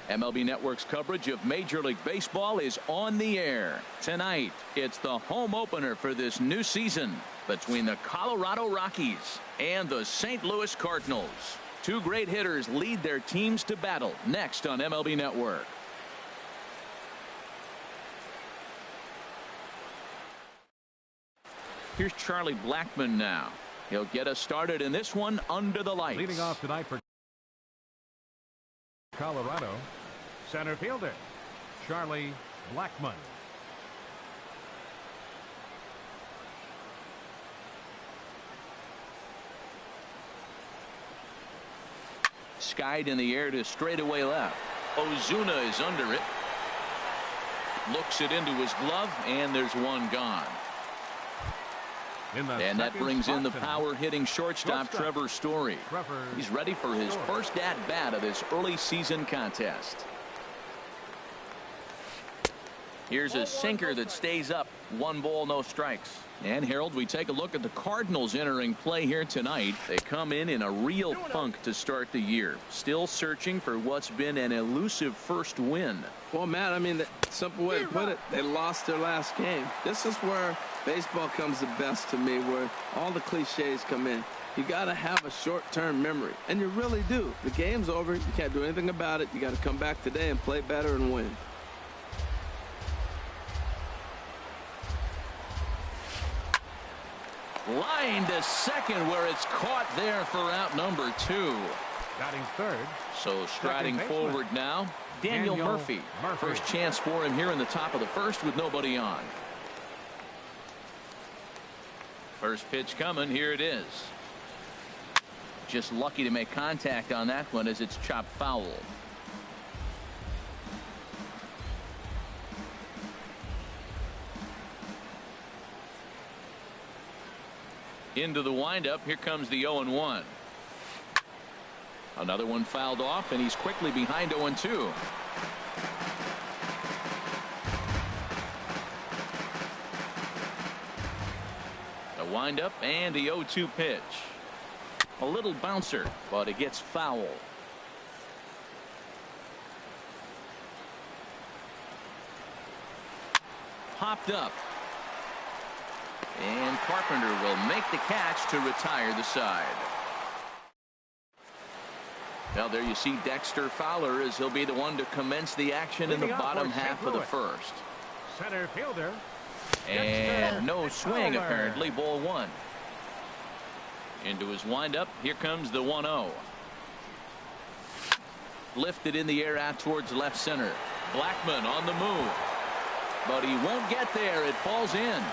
MLB Network's coverage of Major League Baseball is on the air. Tonight, it's the home opener for this new season between the Colorado Rockies and the St. Louis Cardinals. Two great hitters lead their teams to battle next on MLB Network. Here's Charlie Blackmon now. He'll get us started in this one under the lights. Leading off tonight for Colorado, center fielder Charlie Blackmon. Skied in the air to straightaway left. Ozuna is under it. Looks it into his glove, and there's one gone. And that brings in the power-hitting shortstop Trevor Story. He's ready for his first at-bat of this early season contest. Here's a sinker that stays up. 1 ball, no strikes. And Harold, we take a look at the Cardinals entering play here tonight. They come in a real funk to start the year. Still searching for what's been an elusive first win. Well, Matt, I mean, the simple way to put it, they lost their last game. This is where baseball comes the best to me, where all the cliches come in. You got to have a short-term memory, and you really do. The game's over. You can't do anything about it. You got to come back today and play better and win. Line to second, where it's caught there for out number 2. Batting third. So striding forward now, Daniel Murphy. First chance for him here in the top of the first with nobody on. First pitch coming. Here it is. Just lucky to make contact on that one as it's chopped foul. Into the windup. Here comes the 0-1. Another one fouled off, and he's quickly behind 0-2. The windup and the 0-2 pitch. A little bouncer, but it gets foul. Popped up. And Carpenter will make the catch to retire the side. Now there you see Dexter Fowler, as he'll be the one to commence the action in the bottom half of the first. Center fielder. And no swing apparently. Ball 1. Into his windup. Here comes the 1-0. Lifted in the air out towards left center. Blackmon on the move. But he won't get there. It falls in.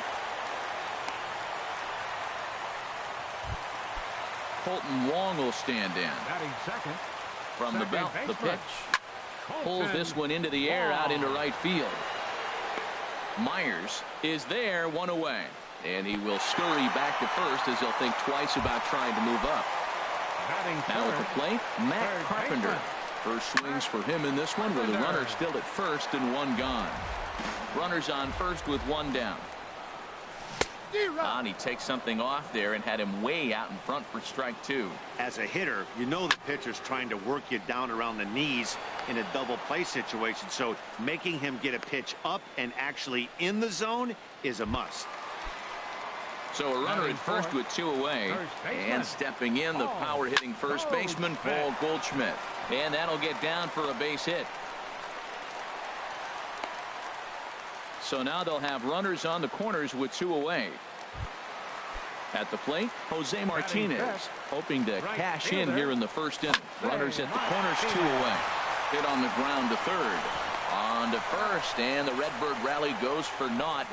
Colton Wong will stand in. Batting second. From the belt, the pitch. Pulls this one into the air out into right field. Myers is there, 1 away. And he will scurry back to first as he'll think twice about trying to move up. Now at the plate, Matt Carpenter. First swings for him in this one with a runner still at first and 1 gone. Runners on first with 1 down. And he takes something off there and had him way out in front for strike 2. As a hitter, you know the pitcher's trying to work you down around the knees in a double play situation, so making him get a pitch up and actually in the zone is a must. So a runner at first with 2 away, and stepping in the power hitting first baseman Paul Goldschmidt, and that'll get down for a base hit. So now they'll have runners on the corners with 2 away. At the plate, Jose Martinez hoping to cash in here in the first inning. Runners at the corners, 2 away. Hit on the ground to third. On to first, and the Redbird rally goes for naught.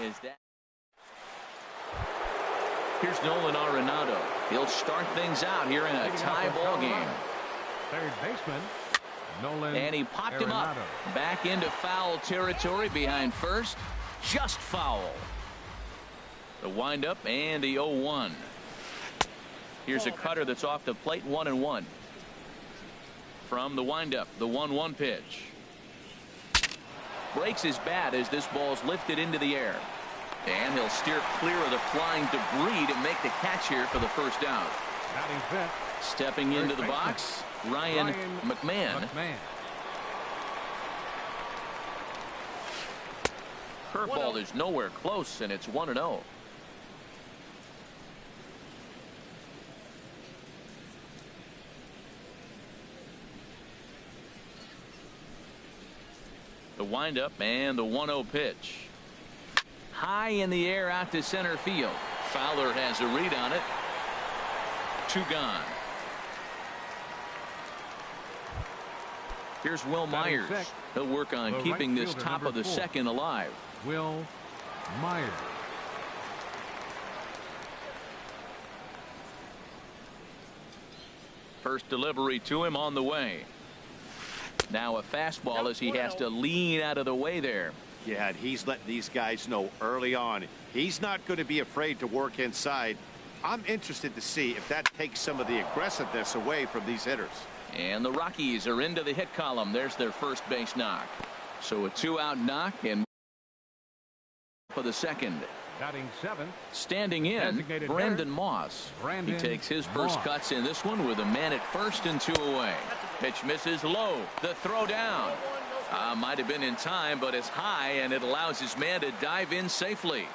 Here's Nolan Arenado. He'll start things out here in a tie ball game. Third baseman Nolan. And he popped him up back into foul territory behind first. Just foul. The windup and the 0-1. Here's a cutter that's off the plate, 1-1. From the windup, the 1-1 pitch. Breaks his bat as this ball's lifted into the air. And he'll steer clear of the flying debris to make the catch here for the first out. Stepping into the box, Ryan McMahon. Curveball is nowhere close, and it's 1-0. The windup and the 1-0 pitch. High in the air out to center field. Fowler has a read on it. 2 gone. Here's Will Myers. He'll work on keeping this top of the second alive. Will Myers. First delivery to him on the way. Now a fastball as he has to lean out of the way there. Yeah, and he's letting these guys know early on he's not going to be afraid to work inside. I'm interested to see if that takes some of the aggressiveness away from these hitters. And the Rockies are into the hit column. There's their first base knock. So a 2-out knock and for the second. Batting 7th. Standing in, Brandon Moss. He takes his first cuts in this one with a man at first and 2 away. Pitch misses low. The throw down. Might have been in time, but it's high, and it allows his man to dive in safely.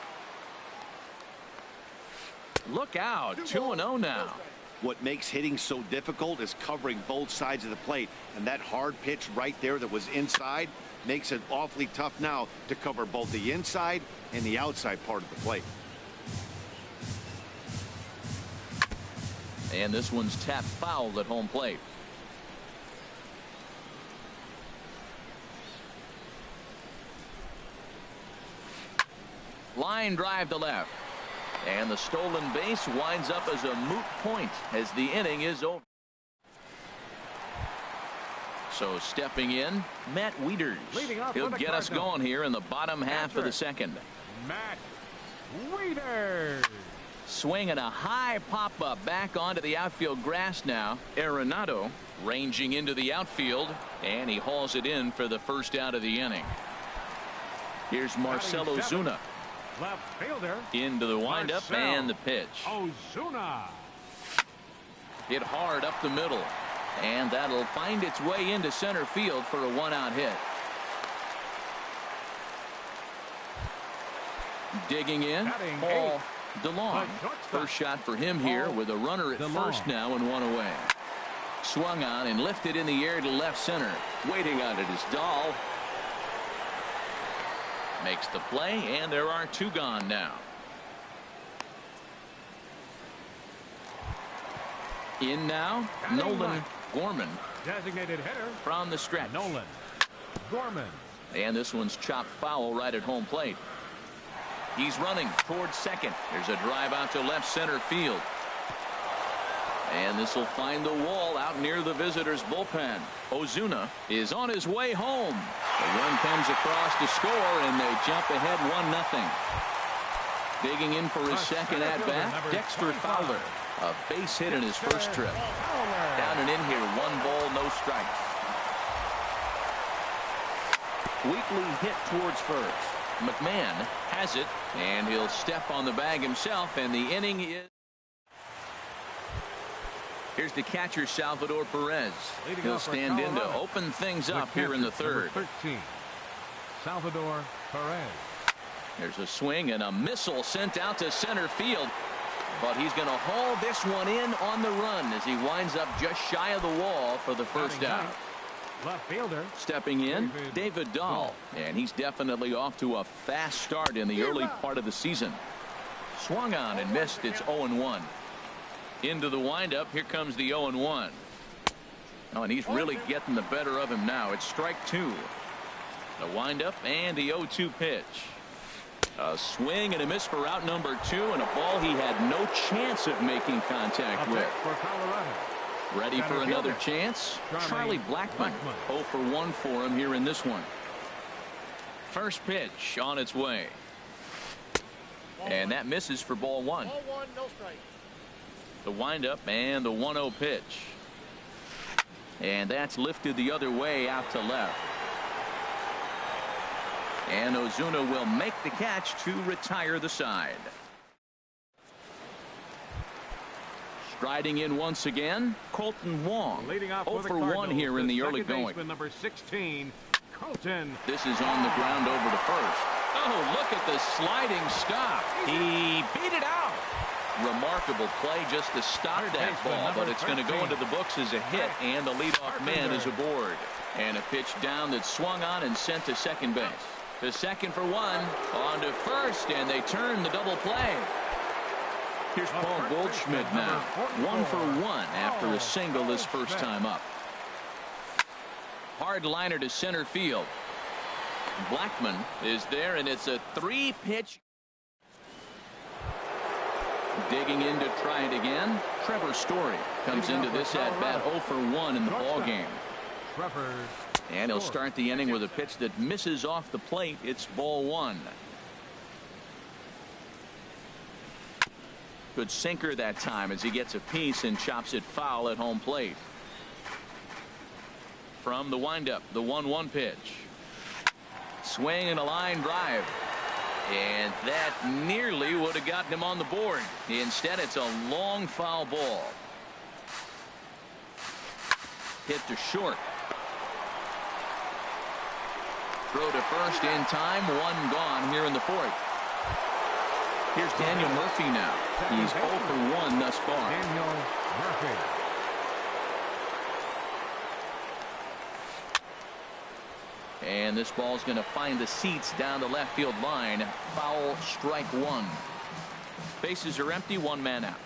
Look out. 2-0 now. What makes hitting so difficult is covering both sides of the plate, and that hard pitch right there that was inside makes it awfully tough now to cover both the inside and the outside part of the plate. And this one's tapped foul at home plate. Line drive to left. And the stolen base winds up as a moot point as the inning is over. So stepping in, Matt Wieters. He'll get us going here in the bottom half of the second. Matt Wieters. Swinging a high pop-up back onto the outfield grass now. Arenado ranging into the outfield, and he hauls it in for the first out of the inning. Here's Marcell Ozuna. Left fielder. Into the windup and the pitch. Ozuna. Hit hard up the middle. And that'll find its way into center field for a 1-out hit. Digging in, Paul DeLong. First shot for him here with a runner at first now and 1 away. Swung on and lifted in the air to left center. Waiting on it is Dahl. Makes the play, and there are 2 gone now. In now, Nolan Gorman. Designated hitter from the stretch. Nolan Gorman. And this one's chopped foul right at home plate. He's running towards second. There's a drive out to left center field. And this will find the wall out near the visitors' bullpen. Ozuna is on his way home. The run comes across to score, and they jump ahead 1-0. Digging in for his second at-bat, Dexter Fowler. A base hit in his first trip. Down and in here, 1 ball, no strikes. Weekly hit towards first. McMahon has it, and he'll step on the bag himself, and the inning is... Here's the catcher, Salvador Perez. He'll stand in to open things up here in the third. 13, Salvador Perez. There's a swing and a missile sent out to center field. But he's going to haul this one in on the run as he winds up just shy of the wall for the first out. Left fielder. Stepping in, David Dahl. And he's definitely off to a fast start in the early part of the season. Swung on and missed. It's 0-1. Into the windup. Here comes the 0-1. Oh, and he's really getting the better of him now. It's strike 2. The windup and the 0-2 pitch. A swing and a miss for out number 2, and a ball he had no chance of making contact with. Ready for another chance? Charlie Blackmon. 0 for 1 for him here in this one. First pitch on its way. And that misses for ball 1. The windup and the 1-0 pitch. And that's lifted the other way out to left. And Ozuna will make the catch to retire the side. Striding in once again, Colton Wong. 0 for 1 here in the early going. Number 16, Colton. This is on the ground over to first. Oh, look at the sliding stop. He beat it out. Remarkable play just to stop that ball, but it's going to go into the books as a hit, and the leadoff man is aboard. And a pitch down that swung on and sent to second base. To second for one, on to first, and they turn the double play. Here's Paul Goldschmidt now. 1 for 1 after a single his first time up. Hard liner to center field. Blackman is there, and it's a 3-pitch. Digging in to try it again. Trevor Story comes into this at bat 0 for 1 in the ball game. And he'll start the inning with a pitch that misses off the plate. It's ball 1. Good sinker that time as he gets a piece and chops it foul at home plate. From the windup, the 1-1 pitch. Swing and a line drive. And that nearly would have gotten him on the board. Instead, it's a long foul ball. Hit to short. Throw to first in time. 1 gone here in the 4th. Here's Daniel Murphy now. He's 0 for 1 thus far. Daniel Murphy. And this ball's going to find the seats down the left field line. Foul, strike 1. Bases are empty, 1 man out.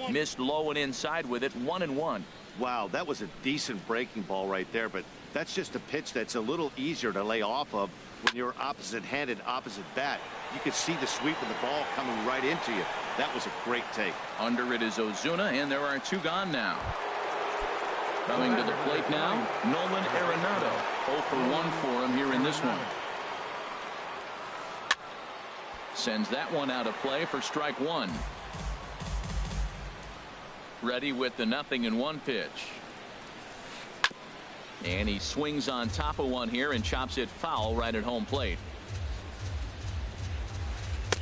Missed low and inside with it, 1-1. Wow, that was a decent breaking ball right there, but that's just a pitch that's a little easier to lay off of when you're opposite-handed, opposite bat. You could see the sweep of the ball coming right into you. That was a great take. Under it is Ozuna, and there are 2 gone now. Coming to the plate now, Nolan Arenado. 0 for 1 for him here in this one. Sends that one out of play for strike 1. Ready with the 0-1 pitch. And he swings on top of one here and chops it foul right at home plate.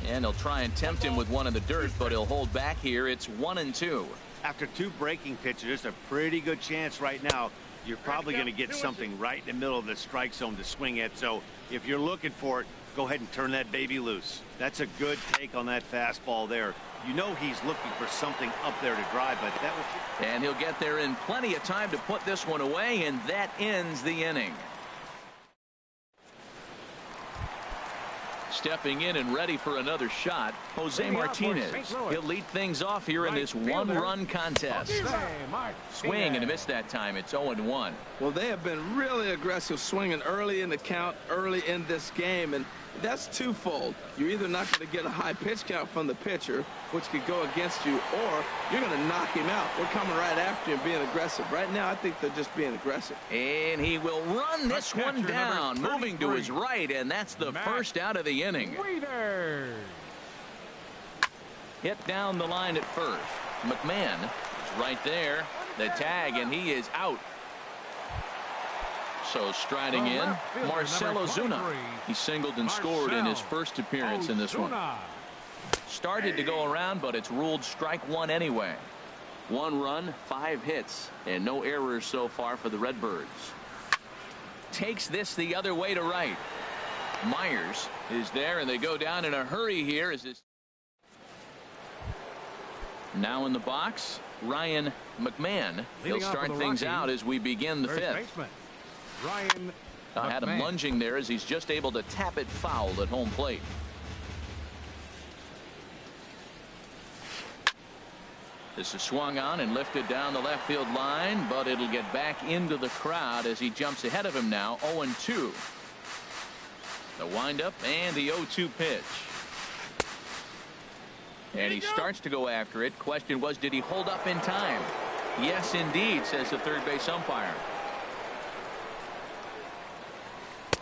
And he'll try and tempt him with one in the dirt, but he'll hold back here. It's 1-2. After 2 breaking pitches, there's a pretty good chance right now you're probably going to get something right in the middle of the strike zone to swing at. So if you're looking for it, go ahead and turn that baby loose. That's a good take on that fastball there. You know he's looking for something up there to drive, but that was... And he'll get there in plenty of time to put this one away, and that ends the inning. Stepping in and ready for another shot, Jose Martinez. He'll lead things off here in this 1-run contest. Swing and a miss that time. It's 0-1. Well, they have been really aggressive swinging early in the count, early in this game, and that's twofold. You're either not going to get a high pitch count from the pitcher, which could go against you, or you're going to knock him out. They're coming right after you and being aggressive. Right now, I think they're just being aggressive. And he will run this one down, moving to his right, and that's the first out of the inning. Hit down the line at first. McMahon is right there. The tag, and he is out. So striding in, Marcell Ozuna. He singled and scored in his first appearance in this one. Started to go around, but it's ruled strike 1 anyway. 1 run, 5 hits, and no errors so far for the Redbirds. Takes this the other way to right. Myers is there, and they go down in a hurry here. As this now in the box, Ryan McMahon. He'll start things out as we begin the 5th. Ryan had him lunging there as he's just able to tap it foul at home plate. This is swung on and lifted down the left field line, but it'll get back into the crowd as he jumps ahead of him now. 0-2. The windup and the 0-2 pitch. And he starts to go after it. Question was, did he hold up in time? Yes, indeed, says the third base umpire.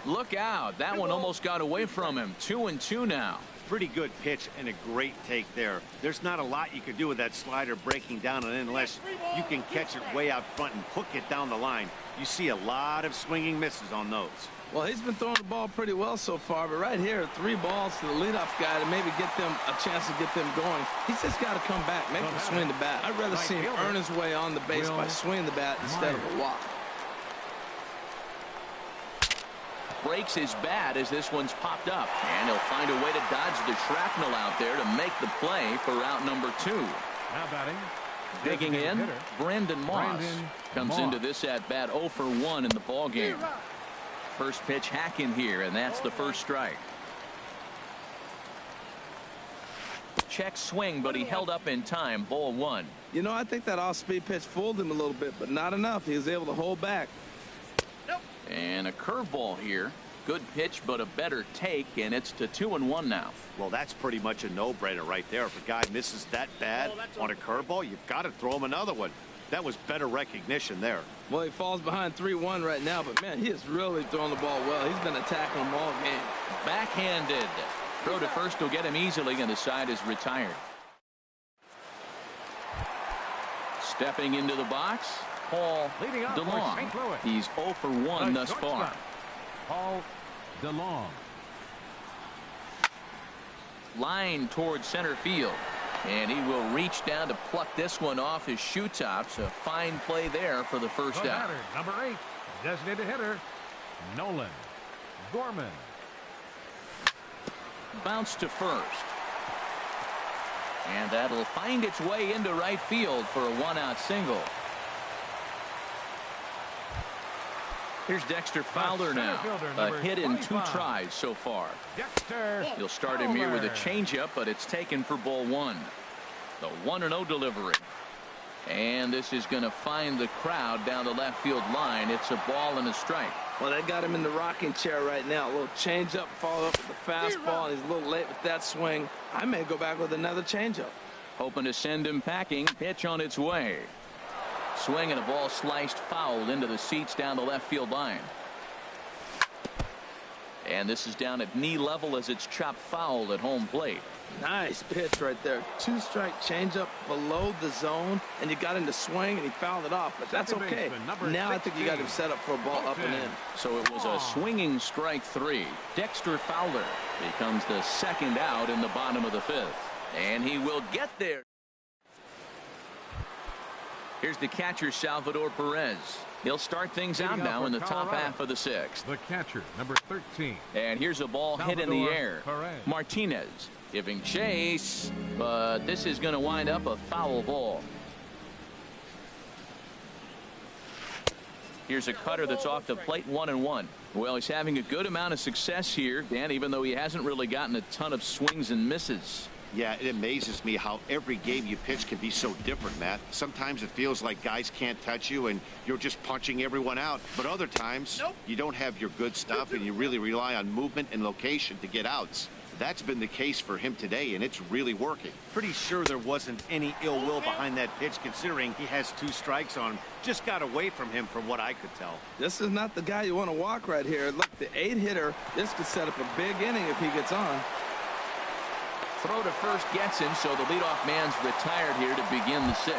Look out. That one almost got away from him. 2-2 now. Pretty good pitch and a great take there. There's not a lot you could do with that slider breaking down and in unless you can catch it way out front and hook it down the line. You see a lot of swinging misses on those. Well, he's been throwing the ball pretty well so far, but right here, 3 balls to the leadoff guy to maybe get them a chance to get them going. He's just got to come back, make him swing the bat. I'd rather see him earn his way on the base by swinging the bat instead of a walk. breaks his bat as this one's popped up. And he'll find a way to dodge the shrapnel out there to make the play for out number 2. Now batting. Digging in, hitter, Brandon Moss comes Moss. into this at bat 0 for 1 in the ball game. First pitch hacking here, and that's the first strike. Check swing, but he held up in time. Ball 1. You know, I think that off-speed pitch fooled him a little bit, but not enough. He was able to hold back. And a curveball here. Good pitch, but a better take, and it's to 2-1 now. Well, that's pretty much a no-brainer right there. If a guy misses that bad on a curveball, you've got to throw him another one. That was better recognition there. Well, he falls behind 3-1 right now, but, man, he is really throwing the ball well. He's been attacking them all game. Backhanded. Throw to first will get him easily, and the side is retired. Stepping into the box, Paul Leading off for DeLong. St. Louis. He's 0 for 1 thus far. Paul DeLong. Line towards center field. And he will reach down to pluck this one off his shoe tops. A fine play there for the first out. Number 8, designated hitter, Nolan Gorman. Bounce to first. And that'll find its way into right field for a 1-out single. Here's Dexter Fowler now. A hit in 2 tries so far. Dexter He'll start him here with a changeup, but it's taken for ball 1. The 1-0 delivery. And this is going to find the crowd down the left field line. It's a ball and a strike. Well, they got him in the rocking chair right now. A little changeup, follow up with the fastball, and he's a little late with that swing. I may go back with another changeup. Hoping to send him packing. Pitch on its way. Swing and a ball sliced foul into the seats down the left field line. And this is down at knee level as it's chopped foul at home plate. Nice pitch right there. 2-strike changeup below the zone, and you got him to swing, and he fouled it off, but that's okay. Now I think you got him set up for a ball up and in. So it was a swinging strike 3. Dexter Fowler becomes the second out in the bottom of the 5th. And he will get there. Here's the catcher, Salvador Perez. He'll start things out now in the top half of the 6th. The catcher, number 13. And here's a ball hit in the air. Perez. Martinez giving chase, but this is going to wind up a foul ball. Here's a cutter that's off the plate, 1-1. Well, he's having a good amount of success here, Dan, even though he hasn't really gotten a ton of swings and misses. Yeah, it amazes me how every game you pitch can be so different, Matt. Sometimes it feels like guys can't touch you and you're just punching everyone out. But other times, you don't have your good stuff and you really rely on movement and location to get outs. That's been the case for him today, and it's really working. Pretty sure there wasn't any ill will behind that pitch, considering he has 2 strikes on him. Just got away from him from what I could tell. This is not the guy you want to walk right here. Look, the 8-hitter, this could set up a big inning if he gets on. Throw to first gets him, so the leadoff man's retired here to begin the 6th.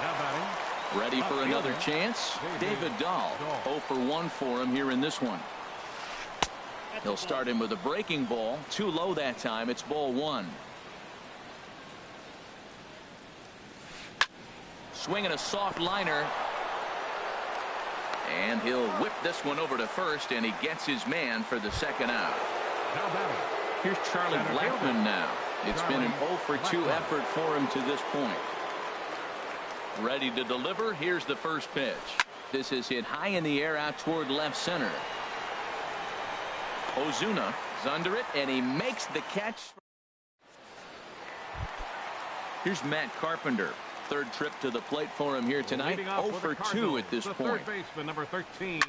Now batting. Ready for another chance? David Dahl. 0 for 1 for him here in this one. He'll start him with a breaking ball. Too low that time. It's ball 1. Swinging a soft liner. And he'll whip this one over to first, and he gets his man for the second out. Now batting. Here's Charlie Blackmon now. It's been an 0 for 2 effort for him to this point. Ready to deliver. Here's the first pitch. This is hit high in the air out toward left center. Ozuna is under it, and he makes the catch. Here's Matt Carpenter. Third trip to the plate for him here tonight. 0 for 2 at this point. Third baseman, number 13.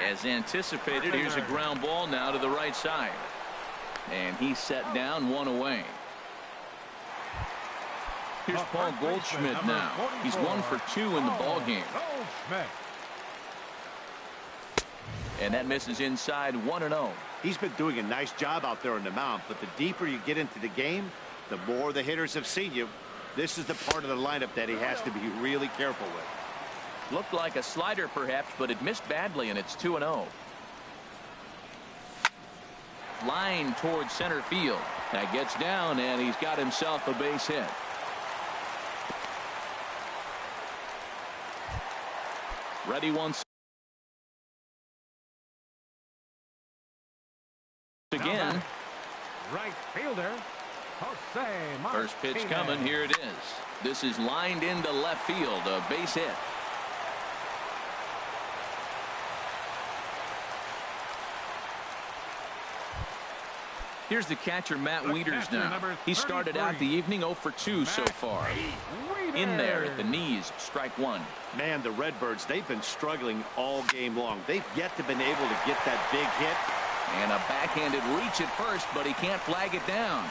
As anticipated, here's a ground ball now to the right side. And he's set down, 1 away. Here's Paul Goldschmidt now. He's 1 for 2 in the ball game. And that misses inside, 1-0. He's been doing a nice job out there on the mound, but the deeper you get into the game, the more the hitters have seen you. This is the part of the lineup that he has to be really careful with. Looked like a slider perhaps, but it missed badly, and it's 2-0. Line towards center field. That gets down, and he's got himself a base hit. Ready once. First pitch coming. Here it is. This is lined into left field. A base hit. Here's the catcher, Matt Wieters now. He started out the evening 0 for 2 so far. In there at the knees, strike one. Man, the Redbirds, they've been struggling all game long. They've yet to been able to get that big hit. And a backhanded reach at first, but he can't flag it down.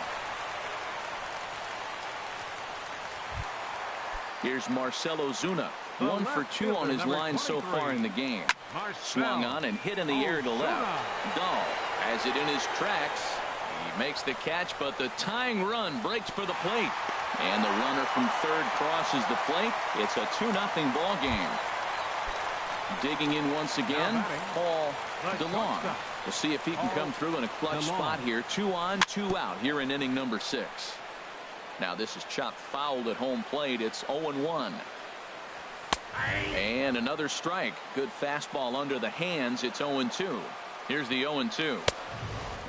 Here's Marcelo Zuna. 1 for 2 on his line so far in the game. Swung on and hit in the air to left. Dahl has it in his tracks. He makes the catch, but the tying run breaks for the plate. And the runner from third crosses the plate. It's a 2-0 ball game. Digging in once again, Paul DeLong. We'll see if he can come through in a clutch spot here. 2 on, 2 out here in inning number 6. Now this is chopped foul at home plate. It's 0-1. And another strike. Good fastball under the hands. It's 0-2. Here's the 0-2.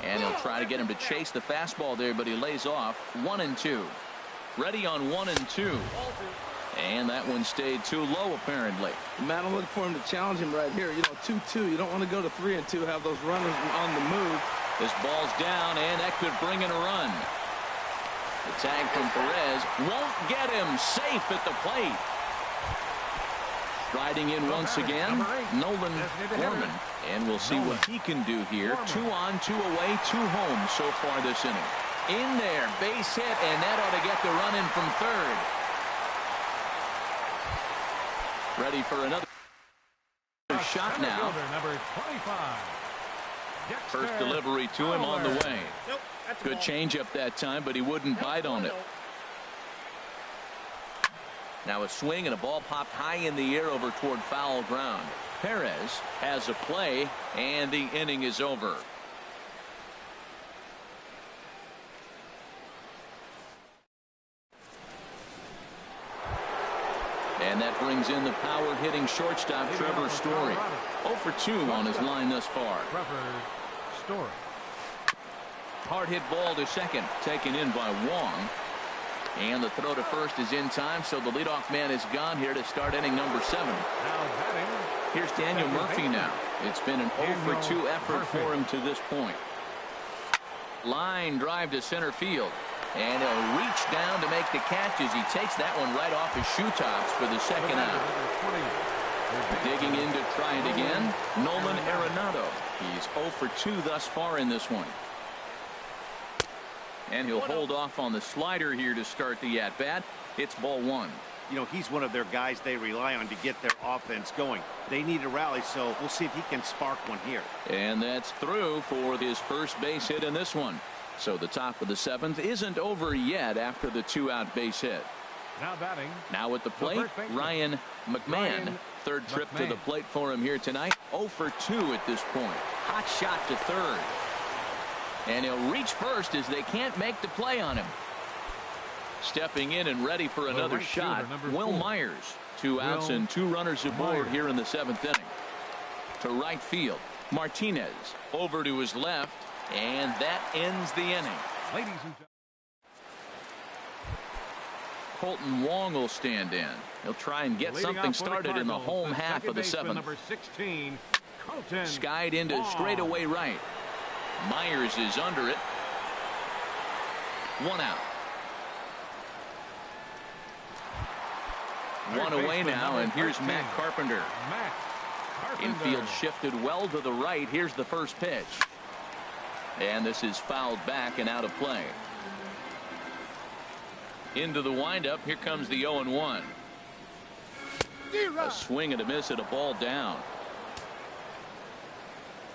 And he'll try to get him to chase the fastball there, but he lays off. 1-2. Ready on 1-2. And that one stayed too low, apparently. Matt, I'm looking for him to challenge him right here. You know, 2-2. You don't want to go to 3-2, have those runners on the move. This ball's down, and that could bring in a run. The tag from Perez won't get him. Safe at the plate. Striding in once again, Nolan Gorman. And we'll see what he can do here. 2 on, 2 away, 2 home so far this inning. In there, base hit, and that ought to get the run in from third. Ready for another shot now. First delivery to him on the way. Good changeup that time, but he wouldn't bite on it. Now a swing and a ball popped high in the air over toward foul ground. Perez has a play, and the inning is over. And that brings in the power-hitting shortstop, Trevor Story. 0 for 2 on his line thus far. Trevor Story. Hard hit ball to second, taken in by Wong. And the throw to first is in time, so the leadoff man is gone here to start inning number 7. Now batting. Here's Daniel Murphy now. It's been an 0 for 2 effort for him to this point. Line drive to center field. And he'll reach down to make the catch as he takes that one right off his shoe tops for the second out. Digging in to try it again, Nolan Arenado. He's 0 for 2 thus far in this one. And he'll hold off on the slider here to start the at-bat. It's ball 1. You know, he's one of their guys they rely on to get their offense going. They need a rally, so we'll see if he can spark one here. And that's through for his first base hit in this one. So the top of the 7th isn't over yet after the 2-out base hit. Now batting. Now at the plate, Ryan McMahon. Third trip to the plate for him here tonight. 0 for 2 at this point. Hot shot to third. And he'll reach first as they can't make the play on him. Stepping in and ready for another shot, Will Myers. 2 outs and 2 runners aboard here in the 7th inning. To right field, Martinez over to his left, and that ends the inning. Ladies and gentlemen. Colton Wong will stand in. He'll try and get something started in the home half of the 7th. Number 16, Colton. Skied into straightaway right. Myers is under it. 1 out. 1 away now, and here's Matt Carpenter. Infield shifted well to the right. Here's the first pitch. And this is fouled back and out of play. Into the windup. Here comes the 0-1. A swing and a miss at a ball down.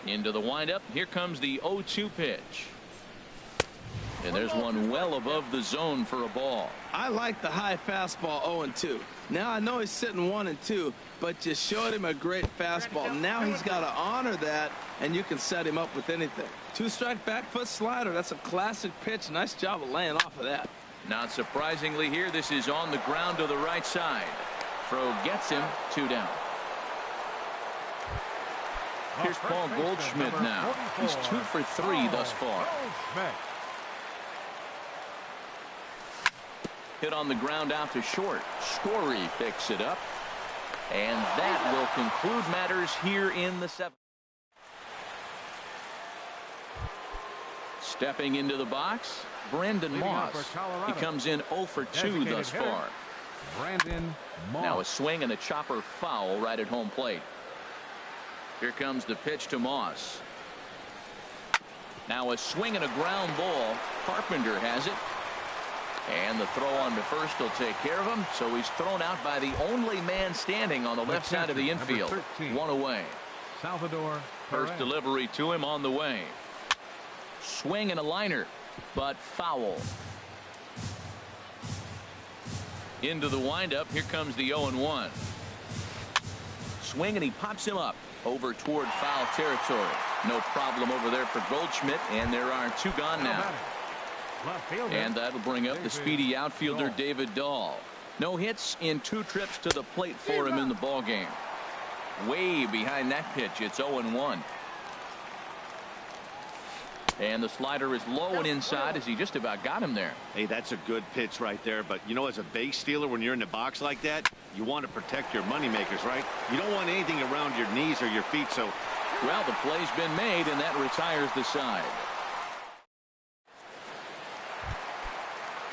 Into the windup. Here comes the 0-2 pitch. And there's one well above the zone for a ball. I like the high fastball 0-2. Now I know he's sitting 1-2, but you showed him a great fastball. Now he's got to honor that, and you can set him up with anything. 2-strike back foot slider. That's a classic pitch. Nice job of laying off of that. Not surprisingly here, this is on the ground to the right side. Throw gets him. 2 down. Here's Paul Goldschmidt now. He's 2 for 3 thus far. hit on the ground out to short. Story picks it up. And that will conclude matters here in the 7th. Stepping into the box, Brandon Moss. He comes in 0 for 2 thus far. Brandon Moss. Now a swing and a chopper foul right at home plate. Here comes the pitch to Moss. Now a swing and a ground ball. Carpenter has it. And the throw on to first will take care of him. So he's thrown out by the only man standing on the left side of the infield. 1 away. Salvador First Perez. delivery to him on the way. Swing and a liner, but foul. Into the windup. Here comes the 0-1. Swing and he pops him up over toward foul territory. No problem over there for Goldschmidt, and there are 2 gone now. Left fielder. And that'll bring up the speedy outfielder David Dahl. No hits in 2 trips to the plate for him in the ballgame. Way behind that pitch. It's 0-1. And the slider is low and inside as he just about got him there. Hey, that's a good pitch right there. But, you know, as a base stealer, when you're in the box like that, you want to protect your moneymakers, right? You don't want anything around your knees or your feet. So, well, the play's been made, and that retires the side.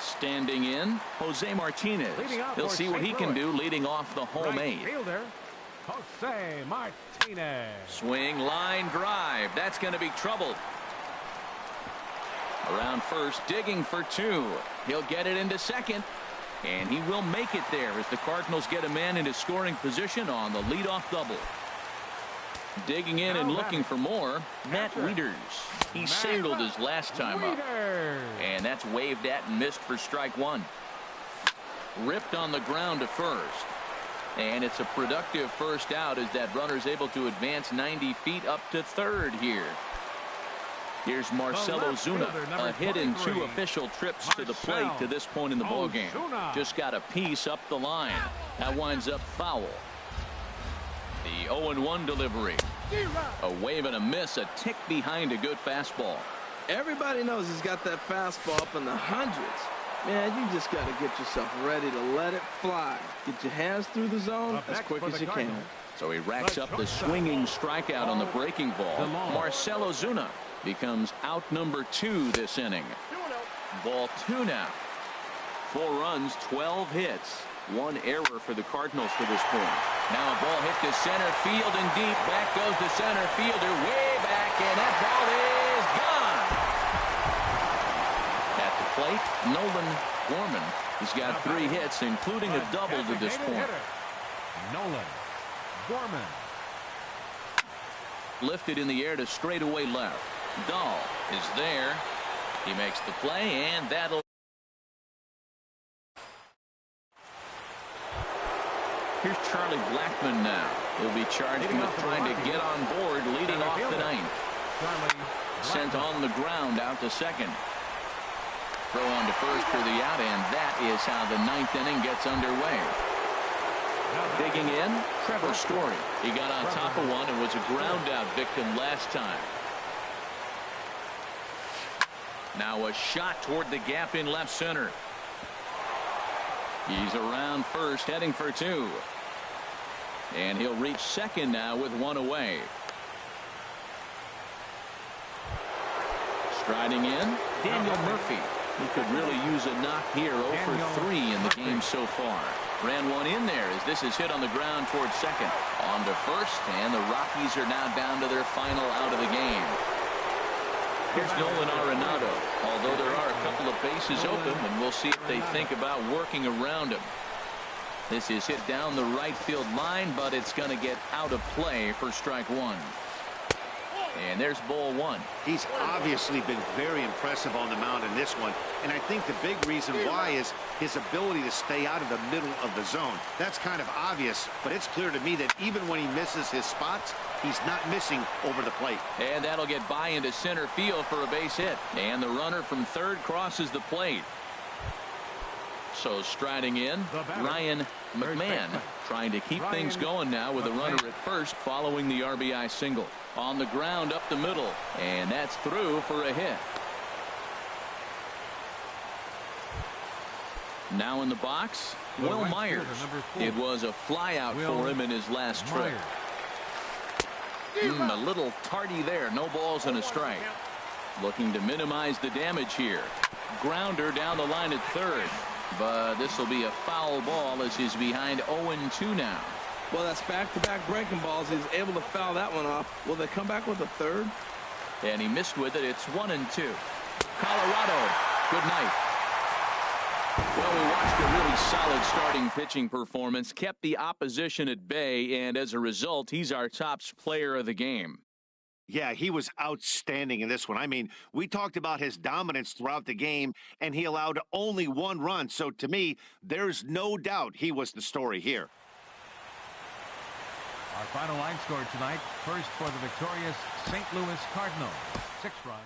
Standing in, Jose Martinez. He'll see what he can do leading off the home 8. Fielder, Jose Martinez. Swing, line, drive. That's going to be trouble. Around first, digging for 2. He'll get it into second, and he will make it there as the Cardinals get a man into scoring position on the leadoff double. Digging in and looking for more, Matt Wieters. He singled his last time up, and that's waved at and missed for strike 1. Ripped on the ground to first, and it's a productive first out as that runner's able to advance 90 feet up to third here. Here's Marcell Ozuna, a hit in 2 official trips to the plate to this point in the ballgame. Just got a piece up the line. That winds up foul. The 0-1 delivery. A wave and a miss, a tick behind a good fastball. Everybody knows he's got that fastball up in the hundreds. Man, you just got to get yourself ready to let it fly. Get your hands through the zone as quick as you can. So he racks up the swinging strikeout on the breaking ball. Marcell Ozuna becomes out number 2 this inning. Ball 2 now. 4 runs, 12 hits. 1 error for the Cardinals to this point. Now a ball hit to center field and deep. Back goes the center fielder way back, and that ball is gone. At the plate, Nolan Gorman has got 3 hits, including a double to this point. Nolan Gorman. Lifted in the air to straightaway left. Dahl is there. He makes the play, and that'll. Here's Charlie Blackmon now. He'll be charged with trying to get on board, leading off the 9th. Sent on the ground out to second. Throw on to first for the out, and that is how the 9th inning gets underway. Digging in, Trevor Story. He got on top of one and was a ground out victim last time. Now a shot toward the gap in left center. He's around first, heading for 2. And he'll reach second now with 1 away. Striding in, Daniel Murphy. He could really use a knock here. 0 for 3 in the game so far. Ran one in there as this is hit on the ground towards second. On to first, and the Rockies are now down to their final out of the game. Here's Nolan Arenado, although there are a couple of bases open, and we'll see if they think about working around him. This is hit down the right field line, but it's going to get out of play for strike 1. And there's ball 1. He's obviously been very impressive on the mound in this one. And I think the big reason why is his ability to stay out of the middle of the zone. That's kind of obvious, but it's clear to me that even when he misses his spots, he's not missing over the plate. And that'll get by into center field for a base hit. And the runner from third crosses the plate. So striding in, Ryan McMahon trying to keep things going now with a runner at first following the RBI single. On the ground up the middle, and that's through for a hit. Now in the box, The Will right Myers. fielder, number 4. It was a flyout for him in his last trip. A little tardy there. No balls and a strike. Looking to minimize the damage here. Grounder down the line at third. But this will be a foul ball as he's behind 0-2 now. Well, that's back-to-back breaking balls. He's able to foul that one off. Will they come back with a third? And he missed with it. It's 1-2. Colorado, good night. Well, we watched a really solid starting pitching performance, kept the opposition at bay, and as a result, he's our top player of the game. Yeah, he was outstanding in this one. I mean, we talked about his dominance throughout the game, and he allowed only 1 run. So to me, there's no doubt he was the story here. Our final line score tonight, first for the victorious St. Louis Cardinals. 6 runs.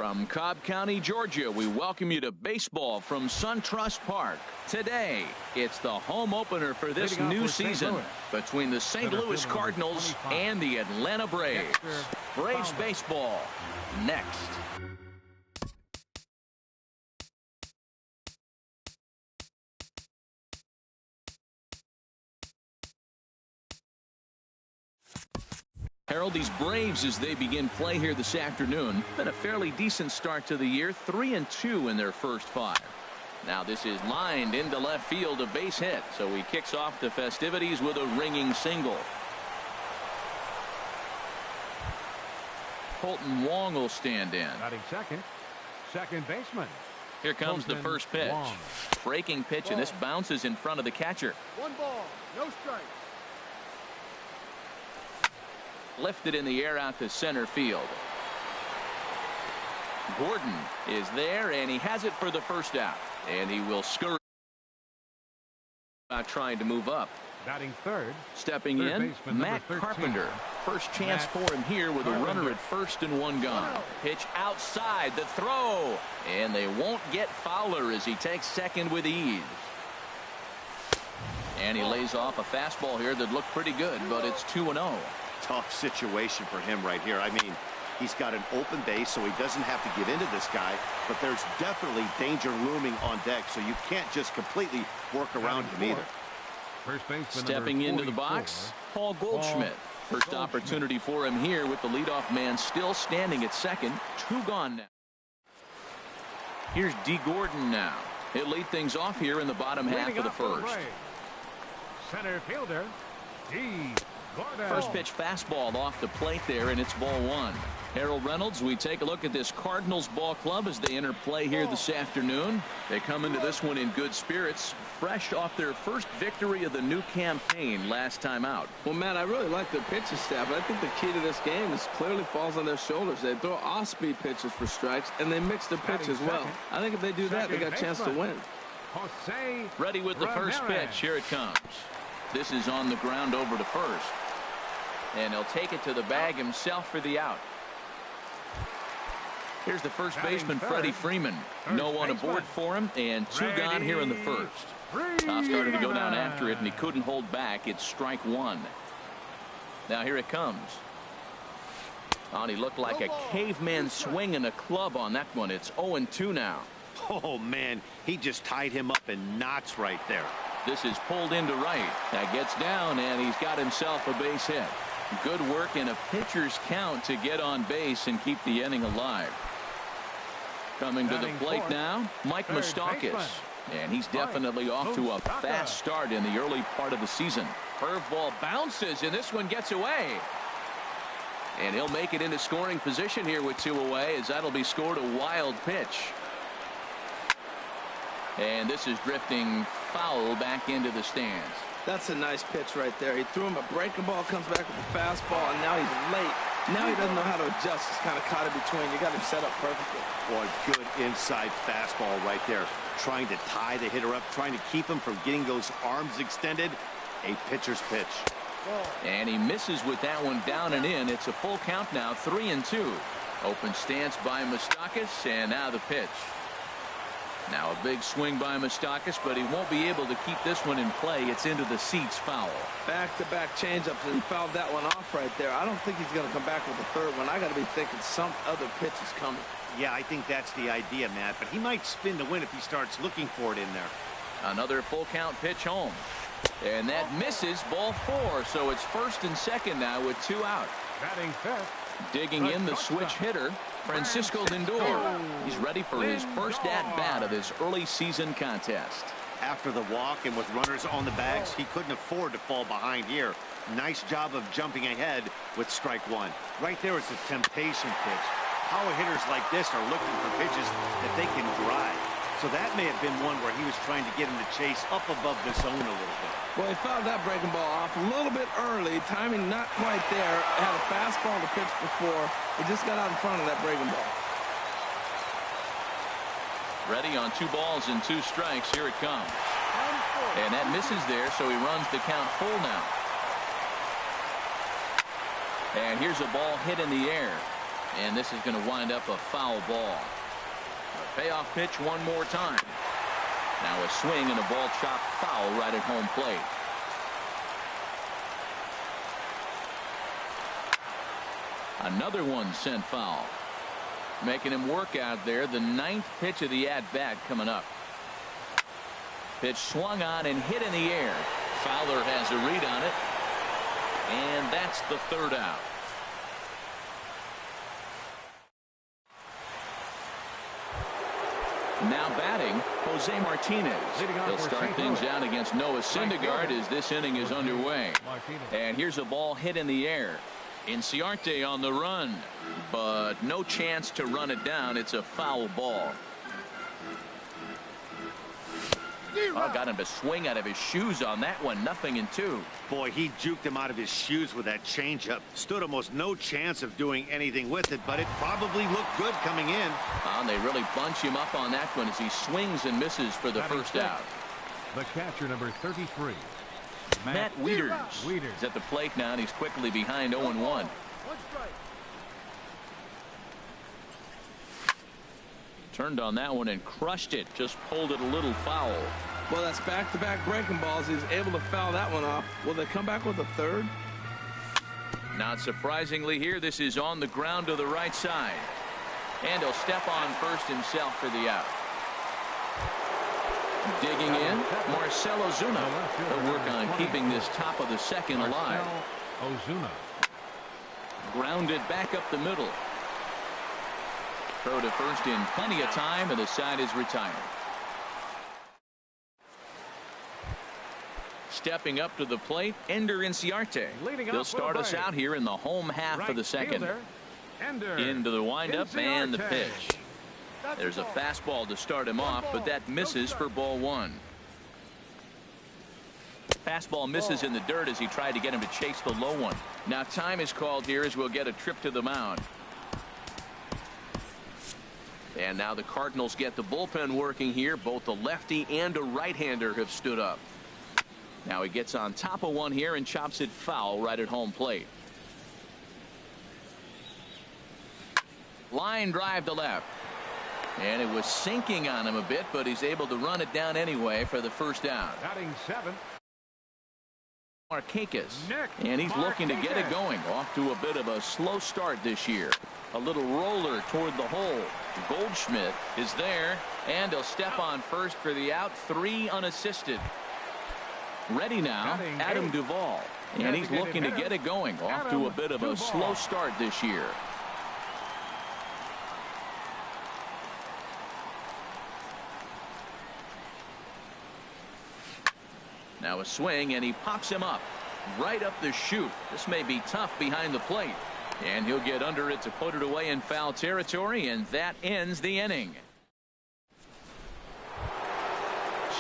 From Cobb County, Georgia, we welcome you to baseball from SunTrust Park. Today, it's the home opener for this new season between the St. Louis Cardinals and the Atlanta Braves. Braves baseball next. Harold, these Braves, as they begin play here this afternoon, been a fairly decent start to the year, 3-2 in their first 5. Now this is lined into left field, a base hit, so he kicks off the festivities with a ringing single. Colton Wong will stand in. Batting second baseman. Here comes the first pitch. Breaking pitch, and this bounces in front of the catcher. 1 ball, no strike. Lifted in the air out to center field. Gordon is there, and he has it for the first out. And he will scurry out trying to move up. Batting third. Stepping in, Matt Carpenter. First chance for him here with a runner at first and 1 gone. Pitch outside, the throw. And they won't get Fowler as he takes second with ease. And he lays off a fastball here that looked pretty good, but it's 2-0. Tough situation for him right here. I mean, he's got an open base, so he doesn't have to get into this guy, but there's definitely danger looming on deck, so you can't just completely work around him either. First baseman stepping into the box, Paul Goldschmidt. First opportunity for him here with the leadoff man still standing at second. 2 gone now. Here's D. Gordon now. He'll lead things off here in the bottom half of the first. Center fielder, D. Gordon. First pitch fastball off the plate there, and it's ball 1. Harold Reynolds, we take a look at this Cardinals ball club as they enter play here this afternoon. They come into this one in good spirits, fresh off their first victory of the new campaign last time out. Well, Matt, I really like their pitching staff, but I think the key to this game is clearly falls on their shoulders. They throw off-speed pitches for strikes, and they mix the pitch as well. I think if they do that, they got a chance to win. Ready with the first pitch. Here it comes. This is on the ground over to first. And he'll take it to the bag himself for the out. Here's the first baseman, Freddie Freeman. No one aboard for him, and 2 gone here in the first. Top started to go down after it, and he couldn't hold back. It's strike 1. Now here it comes. Oh, he looked like a caveman swinging a club on that one. It's 0-2 now. Oh, man, he just tied him up in knots right there. This is pulled into right. That gets down, and he's got himself a base hit. Good work in a pitcher's count to get on base and keep the inning alive. Coming to the plate now, Mike Moustakas. And he's definitely off to a fast start in the early part of the season. Curveball bounces, and this one gets away. And he'll make it into scoring position here with 2 away, as that'll be scored a wild pitch. And this is drifting foul back into the stands. That's a nice pitch right there. He threw him a breaking ball, comes back with a fastball, and now he's late. Now he doesn't know how to adjust. He's kind of caught in between. You got him set up perfectly. Boy, good inside fastball right there. Trying to tie the hitter up, trying to keep him from getting those arms extended. A pitcher's pitch. And he misses with that one down and in. It's a full count now, 3-2. Open stance by Moustakas, and now the pitch. Now a big swing by Moustakas, but he won't be able to keep this one in play. It's into the seats, foul. Back-to-back changeups, and he fouled that one off right there. I don't think he's going to come back with a third one. I got to be thinking some other pitch is coming. Yeah, I think that's the idea, Matt, but he might spin the win if he starts looking for it in there. Another full count pitch home. And that misses, ball 4, so it's first and second now with 2 out. Batting fifth. Digging in the switch hitter, Francisco Lindor. He's ready for his first at-bat of this early season contest. After the walk and with runners on the bags, he couldn't afford to fall behind here. Nice job of jumping ahead with strike 1. Right there is a temptation pitch. Power hitters like this are looking for pitches that they can drive. So that may have been one where he was trying to get him to chase up above the zone a little bit. Well, he fouled that breaking ball off a little bit early. Timing not quite there. Had a fastball to pitch before. He just got out in front of that breaking ball. Ready on 2 balls and 2 strikes. Here it comes. And that misses there, so he runs the count full now. And here's a ball hit in the air. And this is going to wind up a foul ball. A payoff pitch one more time. Now a swing and a ball chopped foul right at home plate. Another one sent foul. Making him work out there. The 9th pitch of the at-bat coming up. Pitch swung on and hit in the air. Fowler has a read on it. And that's the 3rd out. Now batting, Jose Martinez. He'll start things out against Noah Syndergaard as this inning is underway. And here's a ball hit in the air. Inciarte on the run, but no chance to run it down. It's a foul ball. Oh, got him to swing out of his shoes on that one. 0-2. Boy, he juked him out of his shoes with that changeup. Stood almost no chance of doing anything with it, but it probably looked good coming in. And they really bunch him up on that one as he swings and misses for the first out. The catcher, number 33. Matt Wieters is at the plate now, and he's quickly behind 0-1. 1 strike. Turned on that one and crushed it. Just pulled it a little foul. Well, that's back-to-back breaking balls. He's able to foul that one off. Will they come back with a 3rd? Not surprisingly here, this is on the ground to the right side. And he'll step on first himself for the out. Digging in, Marcell Ozuna. He'll work on keeping this top of the 2nd alive. Ozuna. Grounded back up the middle. Throw to first in plenty of time, and the side is retired. Stepping up to the plate, Ender Inciarte. He'll start us out here in the home half of the 2nd. Into the windup and the pitch. There's a fastball to start him off, but that misses for ball 1. Fastball misses in the dirt as he tried to get him to chase the low one. Now time is called here as we'll get a trip to the mound. And now the Cardinals get the bullpen working here. Both a lefty and a right-hander have stood up. Now he gets on top of one here and chops it foul right at home plate. Line drive to left. And it was sinking on him a bit, but he's able to run it down anyway for the first out. Batting 7th. Markakis. And he's looking to get it going. Off to a bit of a slow start this year. A little roller toward the hole. Goldschmidt is there, and he'll step on first for the out. 3 unassisted. Ready now, Adam Duvall. And he's looking to get it going. Off to a bit of a slow start this year. Now a swing, and he pops him up right up the chute. This may be tough behind the plate, and he'll get under it to put it away in foul territory, and that ends the inning.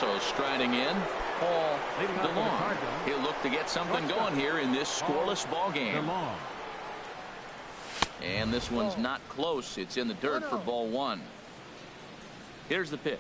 So striding in, Paul DeLong. He'll look to get something going here in this scoreless ball game. And this one's not close. It's in the dirt for ball 1. Here's the pitch.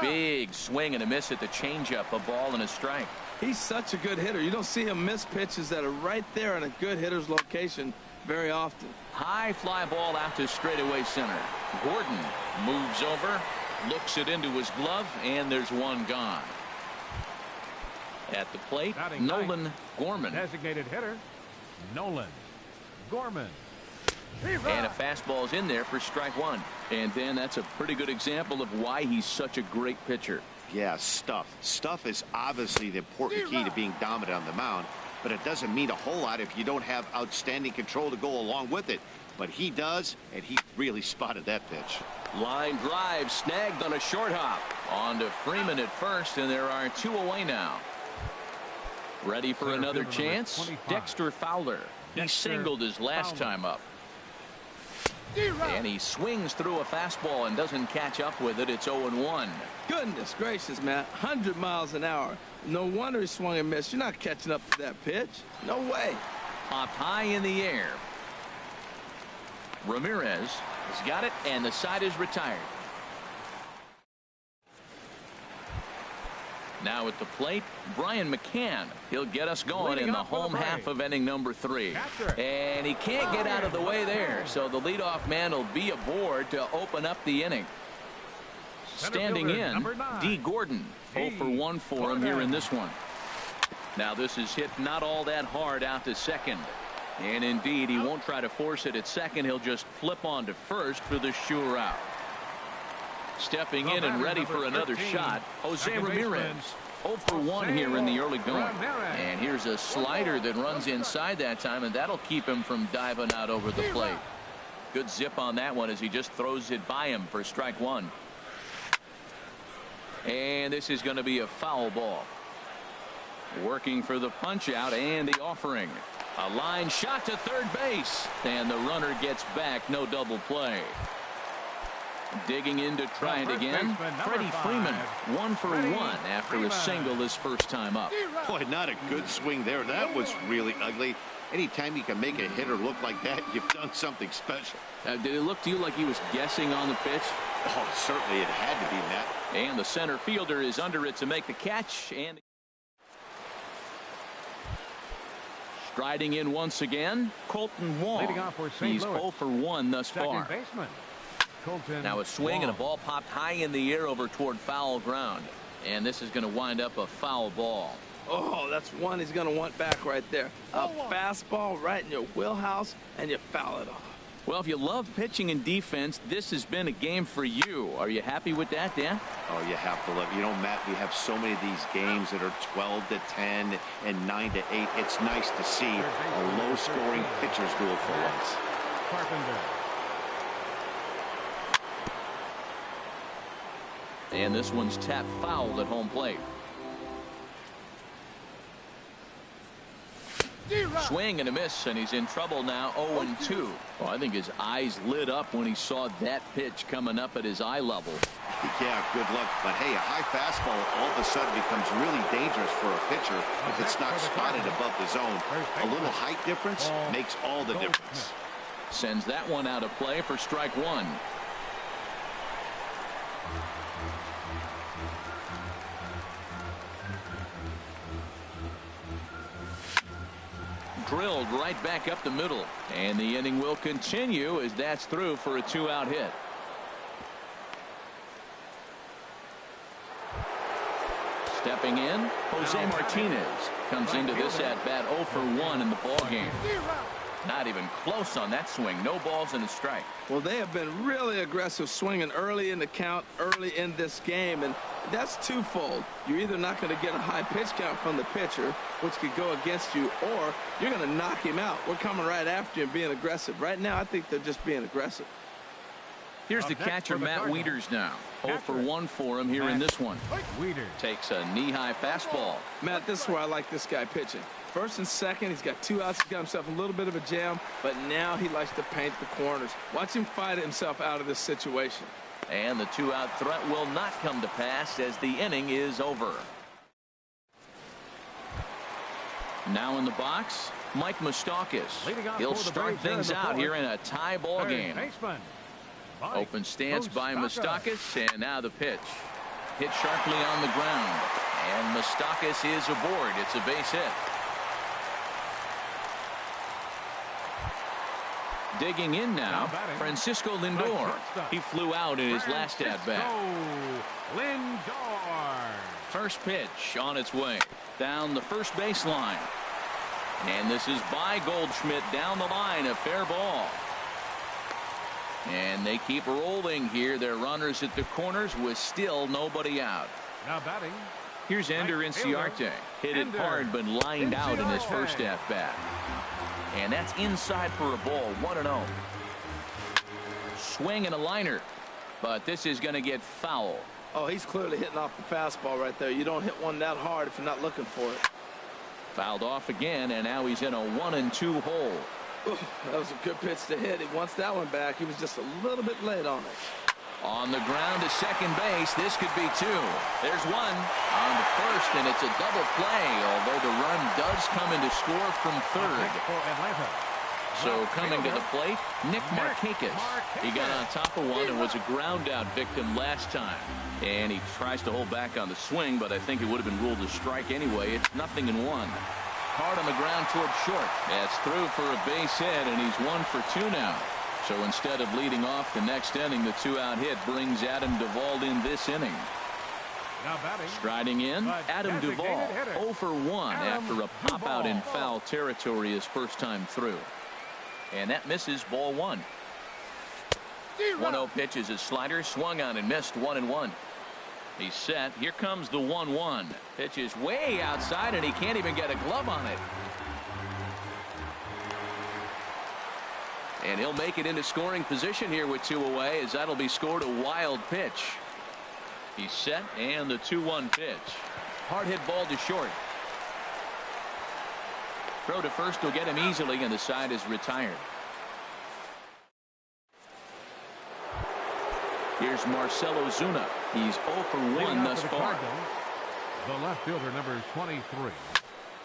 Big swing and a miss at the changeup. A ball and a strike. He's such a good hitter. You don't see him miss pitches that are right there in a good hitter's location very often. High fly ball out to straightaway center. Gordon moves over, looks it into his glove, and there's one gone. At the plate, Nolan Gorman. Designated hitter, Nolan Gorman. And a fastball's in there for strike 1. And then that's a pretty good example of why he's such a great pitcher. Yeah, stuff. Stuff is obviously the important key to being dominant on the mound, but it doesn't mean a whole lot if you don't have outstanding control to go along with it. But he does, and he really spotted that pitch. Line drive snagged on a short hop. On to Freeman at first, and there are 2 away now. Ready for another chance? Dexter Fowler. He singled his last time up. And he swings through a fastball and doesn't catch up with it. It's 0-1. Goodness gracious, Matt. 100 miles an hour. No wonder he swung and missed. You're not catching up to that pitch. No way. Popped high in the air. Ramirez has got it, and the side is retired. Now at the plate, Brian McCann. He'll get us going in the home half of inning number 3. And he can't get out of the way there, so the leadoff man will be aboard to open up the inning. Standing in, D. Gordon. 0 for 1 for him here in this one. Now this is hit not all that hard out to second. And indeed, he won't try to force it at second. He'll just flip on to first for the sure out. Stepping in and ready for another shot, Jose Ramirez. 0 for 1 here in the early going. And here's a slider that runs inside that time, and that'll keep him from diving out over the plate. Good zip on that one as he just throws it by him for strike 1. And this is going to be a foul ball. Working for the punch out and the offering. A line shot to third base, and the runner gets back. No double play. Digging in to try it again. Freddie Freeman, 1 for 1 after a single his first time up. Boy, not a good swing there. That was really ugly. Anytime you can make a hitter look like that, you've done something special. Did it look to you like he was guessing on the pitch? Oh, certainly it had to be, Matt. And the center fielder is under it to make the catch. And striding in once again, Colton Wong. He's 0 for 1 thus far. Now a swing and a ball popped high in the air over toward foul ground. And this is going to wind up a foul ball. Oh, that's one he's going to want back right there. A fastball right in your wheelhouse, and you foul it off. Well, if you love pitching and defense, this has been a game for you. Are you happy with that, Dan? Oh, you have to love it. You know, Matt, we have so many of these games that are 12 to 10 and 9 to 8. It's nice to see a low-scoring pitcher's duel for once. Carpenter. And this one's tapped foul at home plate. Swing and a miss, and he's in trouble now. 0-2. Well, I think his eyes lit up when he saw that pitch coming up at his eye level. Yeah, good luck. But hey, a high fastball all of a sudden becomes really dangerous for a pitcher if it's not spotted above the zone. A little height difference makes all the difference. Sends that one out of play for strike 1. Drilled right back up the middle, and the inning will continue as that's through for a 2-out hit. Stepping in, Jose Martinez comes into this at bat 0 for 1 in the ball game. Not even close on that swing. No balls and a strike. Well, they have been really aggressive swinging early in the count, early in this game, and that's twofold. You're either not going to get a high pitch count from the pitcher, which could go against you, or you're going to knock him out. We're coming right after you and being aggressive. Right now, I think they're just being aggressive. Here's the catcher, Matt Wieters now. 0 for 1 for him here in this one. Takes a knee-high fastball. Matt, this is where I like this guy pitching. First and second, he's got 2 outs. He's got himself a little bit of a jam, but now he likes to paint the corners. Watch him fight himself out of this situation. And the 2-out threat will not come to pass as the inning is over. Now in the box, Mike Moustakas. He'll start things out here in a tie ball game. Open stance by Moustakas, and now the pitch. Hit sharply on the ground, and Moustakas is aboard. It's a base hit. Digging in now, Francisco Lindor. He flew out in his last at-bat. First pitch on its way down the first baseline. And this is by Goldschmidt down the line, a fair ball. And they keep rolling here. Their runners at the corners with still nobody out. Now batting. Here's Ender Inciarte. Hit it hard but lined out in his first at-bat. And that's inside for a ball. 1-0. Swing and a liner. But this is going to get foul. Oh, he's clearly hitting off the fastball right there. You don't hit one that hard if you're not looking for it. Fouled off again, and now he's in a 1-2 hole. Ooh, that was a good pitch to hit. He wants that one back. He was just a little bit late on it. On the ground to second base. This could be 2. There's 1 on the first, and it's a double play, although the run does come into score from third. So coming to the plate, Nick Markakis. He got on top of one and was a ground out victim last time. And he tries to hold back on the swing, but I think it would have been ruled a strike anyway. It's 0-1. Hard on the ground toward short. That's through for a base hit, and he's 1 for 2 now. So instead of leading off the next inning, the 2-out hit brings Adam Duvall in this inning. Now batting. Striding in, Adam Duvall, 0 for 1 after a pop-out in foul territory his first time through. And that misses, ball 1. 1-0 pitch is his slider, swung on and missed, 1-1. He's set. Here comes the 1-1. Pitch is way outside, and he can't even get a glove on it. And he'll make it into scoring position here with 2 away, as that'll be scored a wild pitch. He's set, and the 2-1 pitch. Hard hit ball to short. Throw to first will get him easily, and the side is retired. Here's Marcell Ozuna. He's 0 for 1 thus far. The left fielder, number 23.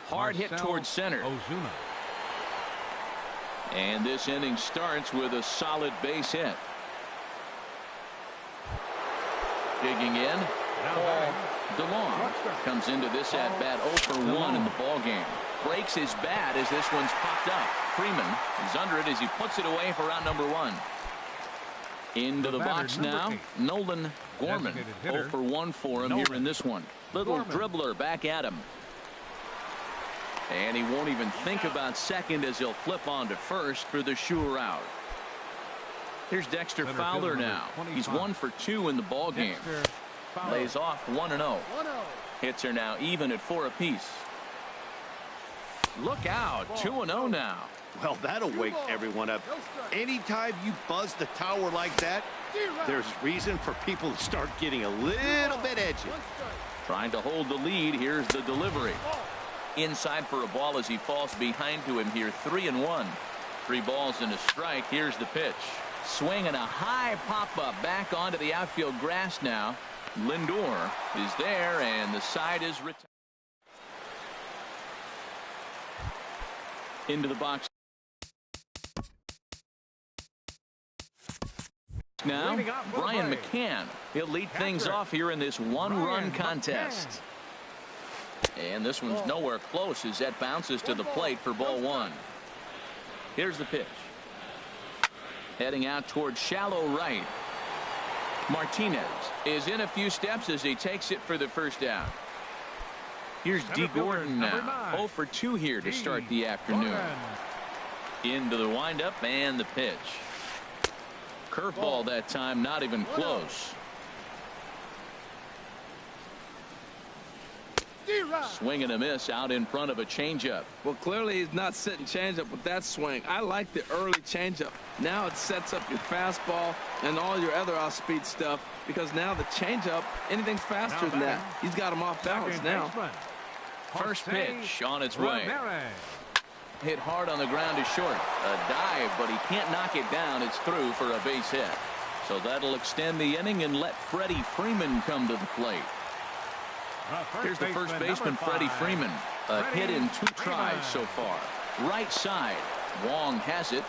Hard hit towards center. Ozuna. And this inning starts with a solid base hit. Digging in, Paul DeLong comes into this at bat 0 for 1 in the ball game. Breaks his bat as this one's popped up. Freeman is under it as he puts it away for out number 1. Into the box now, Nolan Gorman. 0 for 1 for him here in this one. Little dribbler back at him. And he won't even think about second as he'll flip on to first for the sure out. Here's Dexter Fowler now. He's 1 for 2 in the ball game. Lays off 1-0. Hits are now even at 4 apiece. Look out, 2-0 now. Well, that'll wake everyone up. Anytime you buzz the tower like that, there's reason for people to start getting a little bit edgy. Trying to hold the lead. Here's the delivery. Inside for a ball as he falls behind to him here. 3-1. 3 balls and a strike. Here's the pitch. Swing and a high pop-up back onto the outfield grass now. Lindor is there, and the side is retired. Into the box now, Brian McCann. He'll lead things off here in this 1-run contest. And this one's nowhere close as that bounces to the plate for ball 1. Here's the pitch. Heading out towards shallow right. Martinez is in a few steps as he takes it for the first out. Here's D. Gordon now. 0 for 2 here to start the afternoon. Into the windup and the pitch. Curveball that time, not even close. Swing and a miss out in front of a changeup. Well, clearly he's not sitting changeup with that swing. I like the early changeup. Now it sets up your fastball and all your other off-speed stuff, because now the changeup, anything's faster than that. He's got him off balance now. First pitch on its way. Hit hard on the ground to short. A dive, but he can't knock it down. It's through for a base hit. So that'll extend the inning and let Freddie Freeman come to the plate. Here's the first baseman, Freddie Freeman. A hit in 2 tries so far. Right side. Wong has it.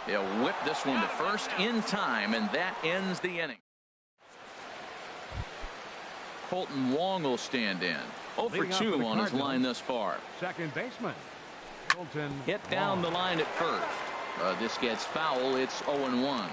He'll whip this one to first in time, and that ends the inning. Colton Wong will stand in. 0 for 2 on his line thus far. Second baseman. Colton hit down the line at first. This gets foul. It's 0-1.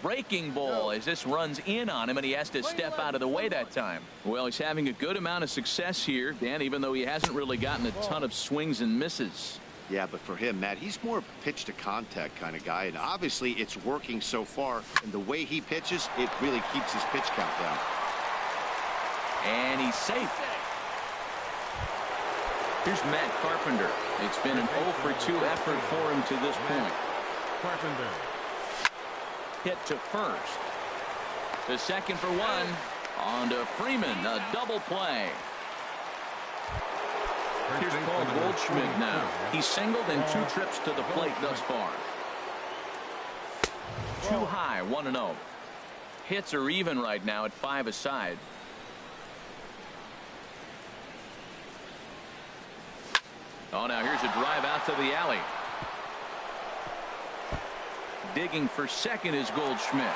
Breaking ball as this runs in on him, and he has to step out of the way that time. Well, he's having a good amount of success here, Dan, even though he hasn't really gotten a ton of swings and misses. Yeah, but for him, Matt, he's more of a pitch to contact kind of guy, and obviously it's working so far, and the way he pitches, it really keeps his pitch count down. And he's safe. Here's Matt Carpenter. It's been an 0 for 2 effort for him to this point. Carpenter. Hit to first. The second for 1. On to Freeman. A double play. Here's Paul Goldschmidt now. He's singled in 2 trips to the plate thus far. Too high, 1-0. Hits are even right now at 5 aside. Oh, now here's a drive out to the alley. Digging for second is Goldschmidt.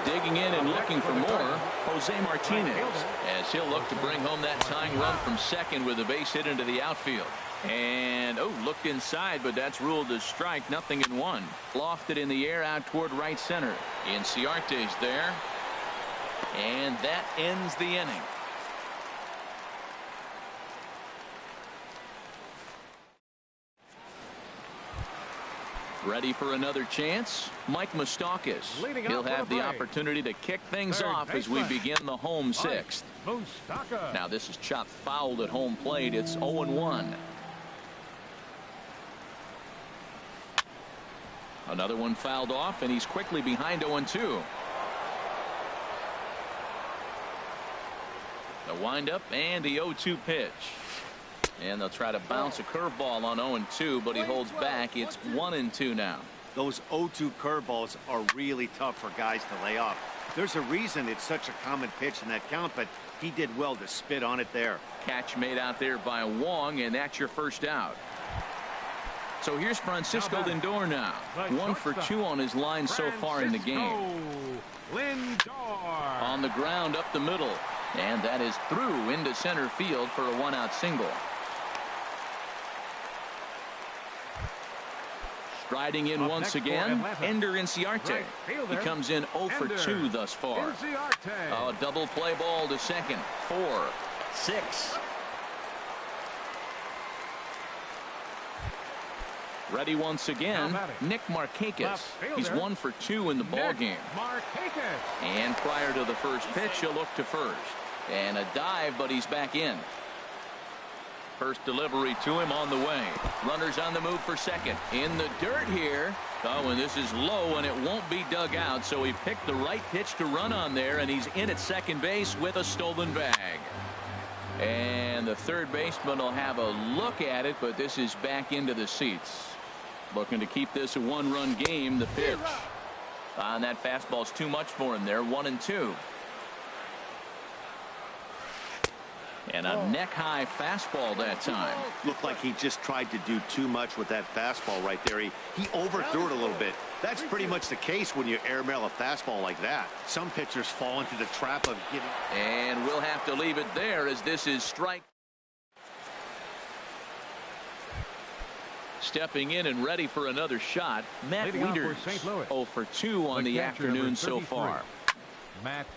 Digging in and looking for more, Jose Martinez, as he'll look to bring home that tying run from second with a base hit into the outfield. And, looked inside, but that's ruled a strike, 0-1. Lofted in the air out toward right center. Inciarte's there. And that ends the inning. Ready for another chance? Mike Moustakas. He'll have the opportunity to kick things off as we begin the home sixth. Now this is chopped fouled at home plate. It's 0-1. Another one fouled off, and he's quickly behind 0-2. The windup and the 0-2 pitch. And they'll try to bounce a curveball on 0-2, but he holds back. It's 1-2 now. Those 0-2 curveballs are really tough for guys to lay off. There's a reason it's such a common pitch in that count, but he did well to spit on it there. Catch made out there by Wong, and that's your first out. So here's Francisco Lindor now. 1 for 2 on his line so far in the game. On the ground up the middle. And that is through into center field for a 1-out single. Striding in once again, Ender Inciarte. He comes in 0 for 2 thus far. A double play ball to second. 4, 6. Ready once again, Nick Markakis. He's 1 for 2 in the ball game. And prior to the first pitch, he'll look to first. And a dive, but he's back in. First delivery to him on the way. Runners on the move for second. In the dirt here. Oh, and this is low, and it won't be dug out. So he picked the right pitch to run on there, and he's in at second base with a stolen bag. And the third baseman will have a look at it, but this is back into the seats. Looking to keep this a 1-run game. The pitch. And that fastball's too much for him there. 1-2. And a neck-high fastball that time. Looked like he just tried to do too much with that fastball right there. He overthrew it a little bit. That's pretty much the case when you airmail a fastball like that. Some pitchers fall into the trap of getting... And we'll have to leave it there as this is strike. Stepping in and ready for another shot, Matt Wieters. 0 for 2 on the afternoon so far.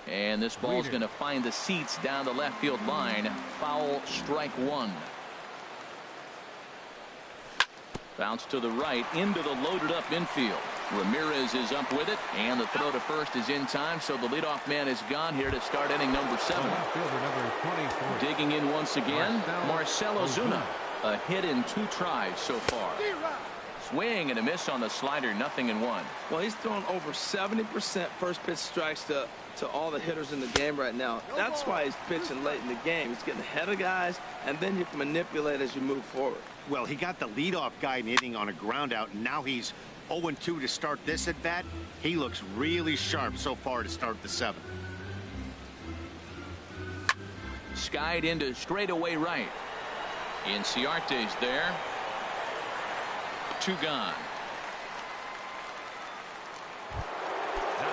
And this ball's going to find the seats down the left field line. Foul, strike 1. Bounce to the right into the loaded up infield. Ramirez is up with it, and the throw to first is in time, so the leadoff man is gone here to start inning number 7. Digging in once again, Marcell Ozuna. A hit in 2 tries so far. Swing and a miss on the slider, 0-1. Well, he's thrown over 70% first pitch strikes to all the hitters in the game right now. That's why he's pitching late in the game. He's getting ahead of guys, and then you can manipulate as you move forward. Well, he got the leadoff guy hitting on a ground out, and now he's 0-2 to start this at bat. He looks really sharp so far to start the 7th. Skied into straightaway right. Inciarte's there. 2 gone.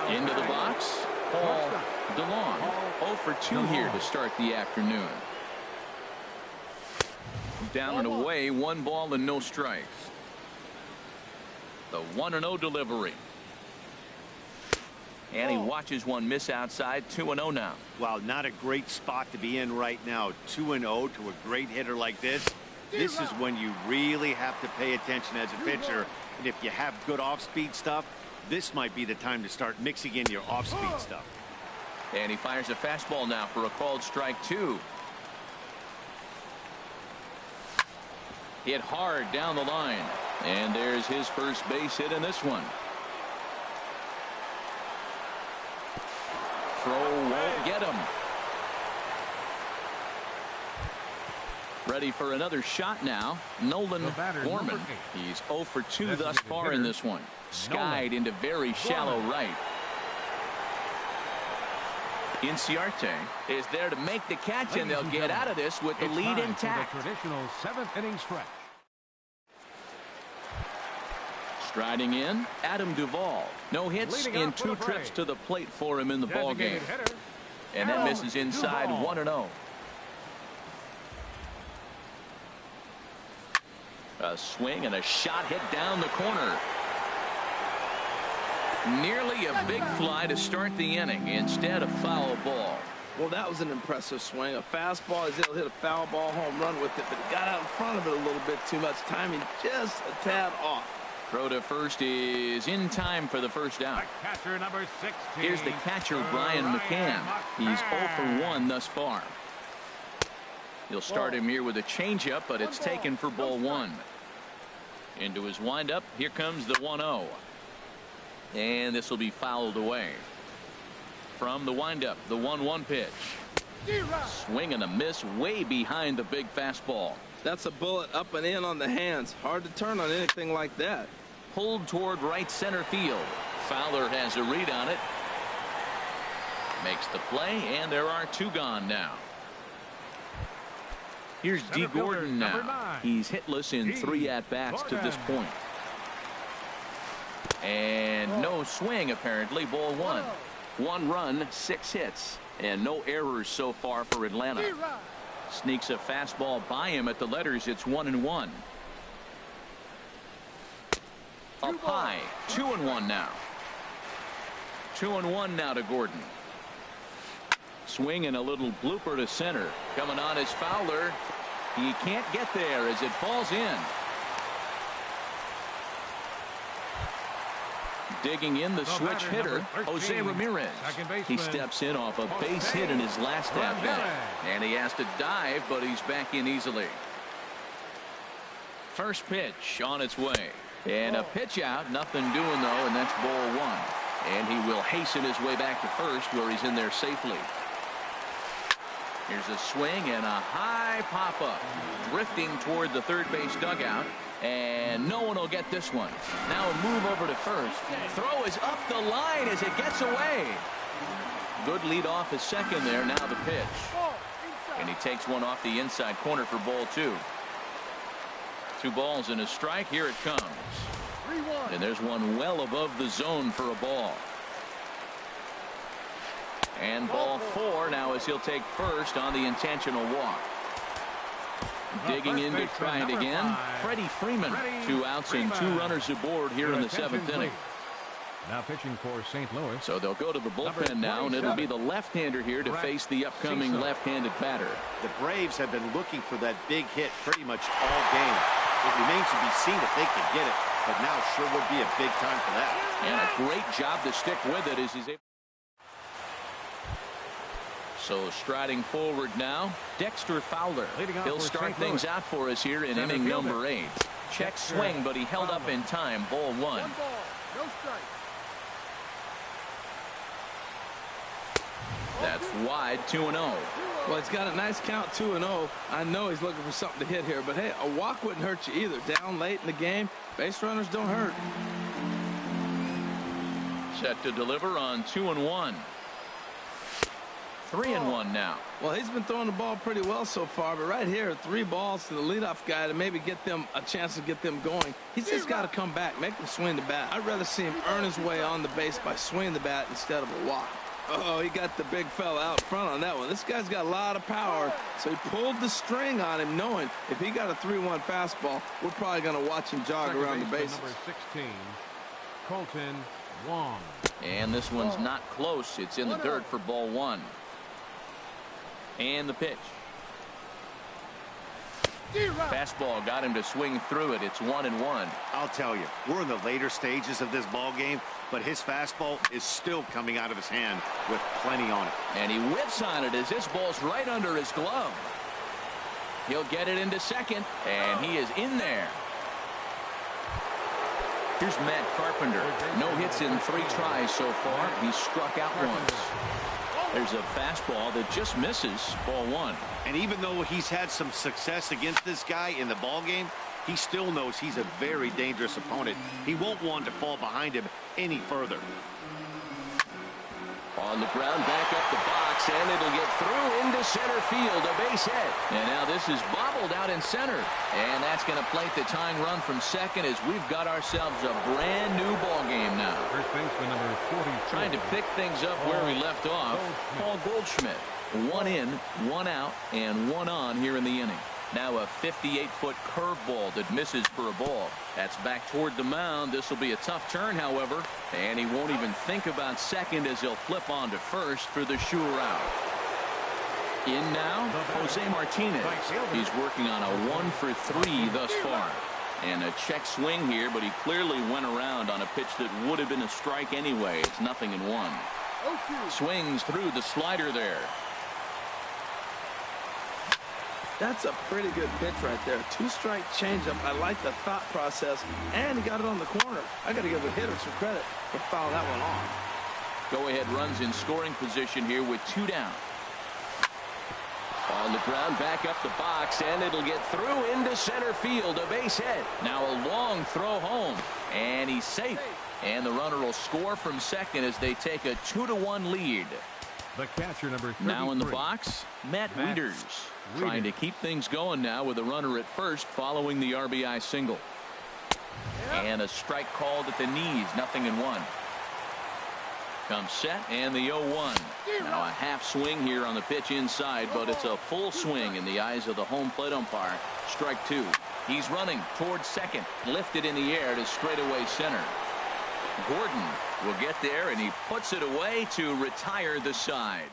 Into the box. Paul DeLong. 0 for 2 here to start the afternoon. Down and away, 1 ball and no strikes. The 1-0 delivery. And he watches one miss outside. 2-0 now. Wow, not a great spot to be in right now. 2-0 to a great hitter like this. This is when you really have to pay attention as a pitcher. And if you have good off-speed stuff, this might be the time to start mixing in your off-speed stuff. And he fires a fastball now for a called strike 2. Hit hard down the line. And there's his first base hit in this one. Throw won't get him. Ready for another shot now. Nolan Gorman. He's 0 for 2 thus far in this one. Skied into very shallow right. Inciarte is there to make the catch, and they'll get out of this with the lead intact. The traditional 7th inning stretch. Striding in, Adam Duvall. No hits in 2 trips to the plate for him in the ballgame. And that misses inside 1-0. A swing and a shot hit down the corner. Nearly a big fly to start the inning. Instead, a foul ball. Well, that was an impressive swing. A fastball, he's able to hit a foul ball home run with it, but he got out in front of it a little bit too much. Timing just a tad off. Throw to first is in time for the first out. Catcher number 16. Here's the catcher, Brian McCann. He's 0 for 1 thus far. He'll start him here with a changeup, but it's taken for ball 1. Into his windup. Here comes the 1-0. And this will be fouled away. From the windup, the 1-1 pitch. Swing and a miss way behind the big fastball. That's a bullet up and in on the hands. Hard to turn on anything like that. Pulled toward right center field. Fowler has a read on it. Makes the play, and there are 2 gone now. Here's D. Gordon now. He's hitless in 3 at-bats to this point. And no swing, apparently. Ball 1. 1 run, 6 hits, and no errors so far for Atlanta. Sneaks a fastball by him at the letters. It's 1-1. Up high. 2-1 now. 2-1 now to Gordon. Swing and a little blooper to center. Coming on is Fowler. He can't get there as it falls in. Digging in the switch hitter, Jose Ramirez. He steps in off a base hit in his last at-bat. And he has to dive, but he's back in easily. First pitch on its way. And a pitch out, nothing doing though, and that's ball 1. And he will hasten his way back to first, where he's in there safely. Here's a swing and a high pop-up. Drifting toward the third base dugout. And no one will get this one. Now a move over to first. Throw is up the line as it gets away. Good lead off his second there. Now the pitch. And he takes one off the inside corner for ball 2. 2 balls and a strike. Here it comes. And there's one well above the zone for a ball. And ball 4 now as he'll take first on the intentional walk. Digging in to try it again. Freddie Freeman. 2 outs and 2 runners aboard here in the 7th inning. Now pitching for St. Louis. So they'll go to the bullpen now, and it'll be the left-hander here to face the upcoming left-handed batter. The Braves have been looking for that big hit pretty much all game. It remains to be seen if they can get it, but now sure would be a big time for that. And a great job to stick with it as he's able. So striding forward now, Dexter Fowler. He'll start things out for us here in inning number 8. Check swing, but he held up in time. Ball 1. 1 ball, no strike. That's wide. 2-0. Well, he's got a nice count, 2-0. I know he's looking for something to hit here, but hey, a walk wouldn't hurt you either. Down late in the game, base runners don't hurt. Set to deliver on 2-1. 3-1 now. Well, he's been throwing the ball pretty well so far, but right here, 3 balls to the leadoff guy to maybe get them a chance to get them going. He's just got to come back, make them swing the bat. I'd rather see him earn his way on the base by swinging the bat instead of a walk. Oh, he got the big fella out front on that one. This guy's got a lot of power, so he pulled the string on him, knowing if he got a 3-1 fastball, we're probably going to watch him jog around the bases. Number 16, Colton Wong. And this one's not close. It's in the dirt for ball 1. And the pitch. Fastball got him to swing through it. It's 1-1. I'll tell you, we're in the later stages of this ball game, but his fastball is still coming out of his hand with plenty on it. And he whips on it as this ball's right under his glove. He'll get it into second, and he is in there. Here's Matt Carpenter. No hits in 3 tries so far. He's struck out once. There's a fastball that just misses. Ball 1. And even though he's had some success against this guy in the ball game, he still knows he's a very dangerous opponent. He won't want to fall behind him any further. On the ground, back up the box, and it'll get through into center field, a base hit. And now this is bobbled out in center. And that's going to plate the tying run from second as we've got ourselves a brand new ball game now. First baseman number 40. Trying to pick things up where we left off. Paul Goldschmidt. 1 in, 1 out, and 1 on here in the inning. Now a 58-foot curveball that misses for a ball. That's back toward the mound. This will be a tough turn, however, and he won't even think about second as he'll flip on to first for the sure out. In now, Jose Martinez. He's working on a 1-for-3 thus far. And a check swing here, but he clearly went around on a pitch that would have been a strike anyway. It's 0-1. Swings through the slider there. That's a pretty good pitch right there. 2-strike changeup. I like the thought process, and he got it on the corner. I got to give the hitter some credit for fouling that one off. Go-ahead runs in scoring position here with 2 down. On the ground, back up the box, and it'll get through into center field, a base hit. Now a long throw home, and he's safe. And the runner will score from second as they take a 2-1 lead. The catcher, number 33. Now in the box, Matt Wieters. Trying to keep things going now with a runner at first following the RBI single. And a strike called at the knees, 0-1. Comes set and the 0-1. Now a half swing here on the pitch inside, but it's a full swing in the eyes of the home plate umpire. Strike 2. He's running towards second, lifted in the air to straightaway center. Gordon will get there, and he puts it away to retire the side.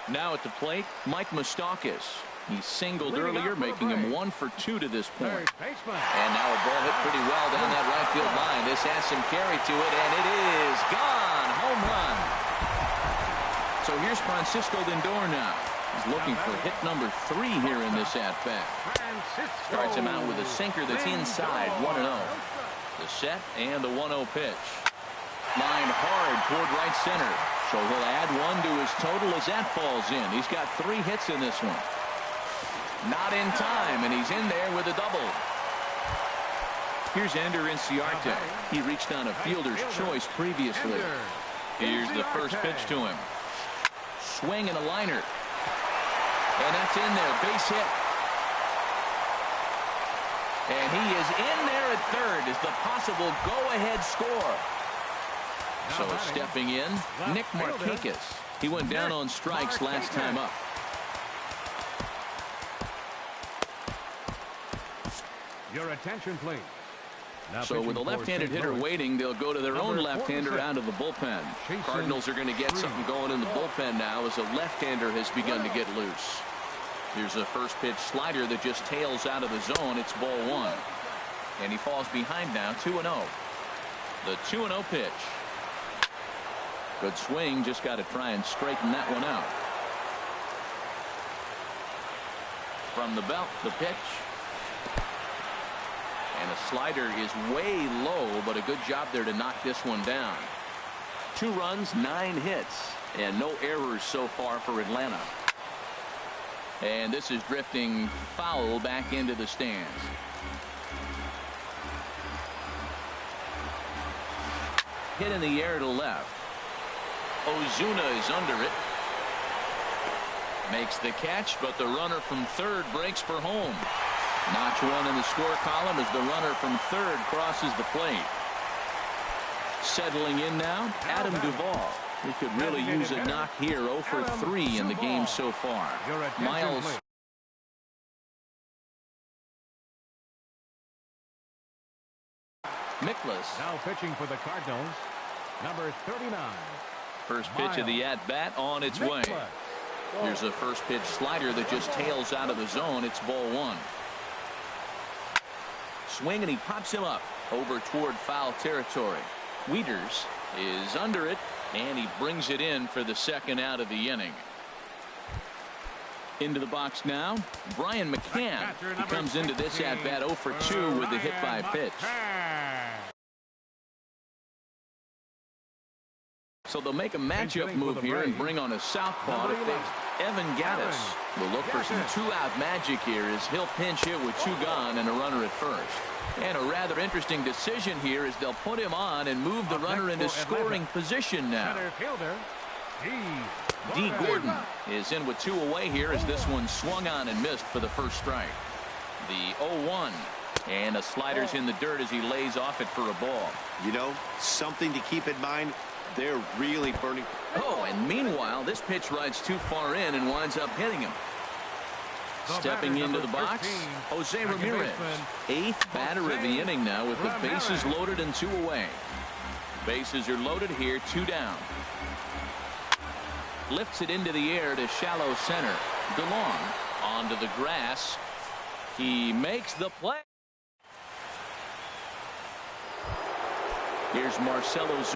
Now at the plate, Mike Moustakas. He singled earlier, making him 1 for 2 to this point. And now a ball hit pretty well down that right field line. This has some carry to it, and it is gone. Home run. So here's Francisco Lindor now. He's looking for hit number 3 here in this at-bat. Starts him out with a sinker that's inside, 1-0. The set and the 1-0 pitch. Lined hard toward right center. So he'll add 1 to his total as that falls in. He's got 3 hits in this one. Not in time, and he's in there with a double. Here's Ender Inciarte. He reached on a fielder's choice previously. Here's the first pitch to him. Swing and a liner. And that's in there. Base hit. And he is in there at third as the possible go-ahead score. So stepping in, Nick Markakis. He went down on strikes last time up. Your attention, please. So with a left-handed hitter waiting, they'll go to their own left-hander out of the bullpen. Cardinals are going to get something going in the bullpen now as a left-hander has begun to get loose. Here's a first pitch slider that just tails out of the zone. It's ball 1. And he falls behind now, 2-0. The 2-0 pitch. Good swing, just got to try and straighten that one out. From the belt, the pitch. And a slider is way low, but a good job there to knock this one down. 2 runs, 9 hits, and no errors so far for Atlanta. And this is drifting foul back into the stands. Hit in the air to left. Ozuna is under it. Makes the catch, but the runner from third breaks for home. Notch 1 in the score column as the runner from third crosses the plate. Settling in now, Adam Duvall. He could really use a knock here. 0 for 3 in the game so far. Miles. Mikolas. Now pitching for the Cardinals, number 39. First pitch of the at-bat on its way. Here's a first pitch slider that just tails out of the zone. It's ball 1. Swing, and he pops him up over toward foul territory. Wieters is under it, and he brings it in for the second out of the inning. Into the box now, Brian McCann. He comes into this at-bat 0 for 2 with the hit by pitch. So they'll make a matchup move here and bring on a southpaw to face Evan Gattis. We'll look for some 2-out magic here as he'll pinch hit with 2 gone and a runner at first. And a rather interesting decision here is they'll put him on and move the runner into scoring position now. Center fielder, D. Gordon is in with 2 away here as this one swung on and missed for the first strike. The 0-1. And a slider's in the dirt as he lays off it for a ball. You know, something to keep in mind. They're really burning. Oh, and meanwhile, this pitch rides too far in and winds up hitting him. Stepping into the box, Jose Ramirez. 8th batter of the inning now with the bases loaded and 2 away. Bases are loaded here, 2 down. Lifts it into the air to shallow center. DeLong onto the grass. He makes the play. Here's Marcelo Zuna.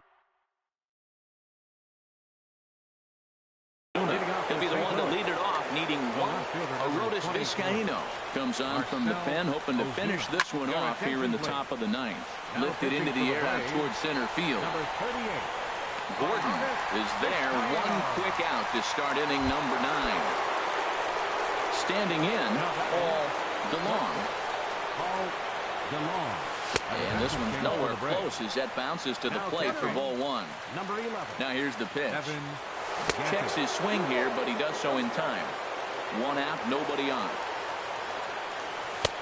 He'll be the one to lead it off, needing 1. Arodys Vizcaíno comes on from the pen, hoping to finish this one off here in the top of the 9th. Lifted into the air out towards center field. Gordon is there. 1 quick out to start inning number 9. Standing in, Paul DeLong. And this one's nowhere close as that bounces to the plate for ball 1. Now here's the pitch. Checks his swing here, but he does so in time. 1 out, nobody on.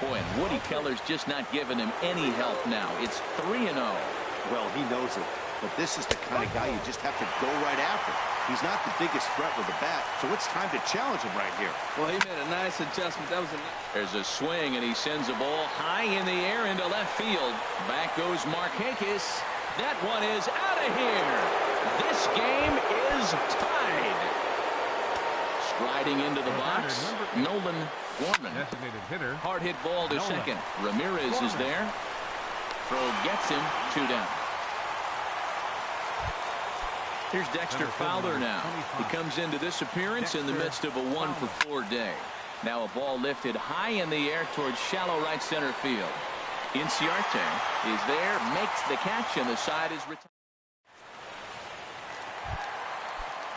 Boy, and Woody Keller's just not giving him any help now. It's 3-0. Well, he knows it. But this is the kind of guy you just have to go right after. He's not the biggest threat with the bat, so it's time to challenge him right here. Well, he made a nice adjustment. That was There's a swing, and he sends a ball high in the air into left field. Back goes Markakis. That one is out of here. This game is tied. Striding into the box, Nolan Gorman. Hard hit ball to second. Ramirez is there. Throw gets him. 2 down. Here's Dexter Fowler now. He comes into this appearance in the midst of a 1-for-4 day. Now a ball lifted high in the air towards shallow right center field. Inciarte is there, makes the catch, and the side is retired.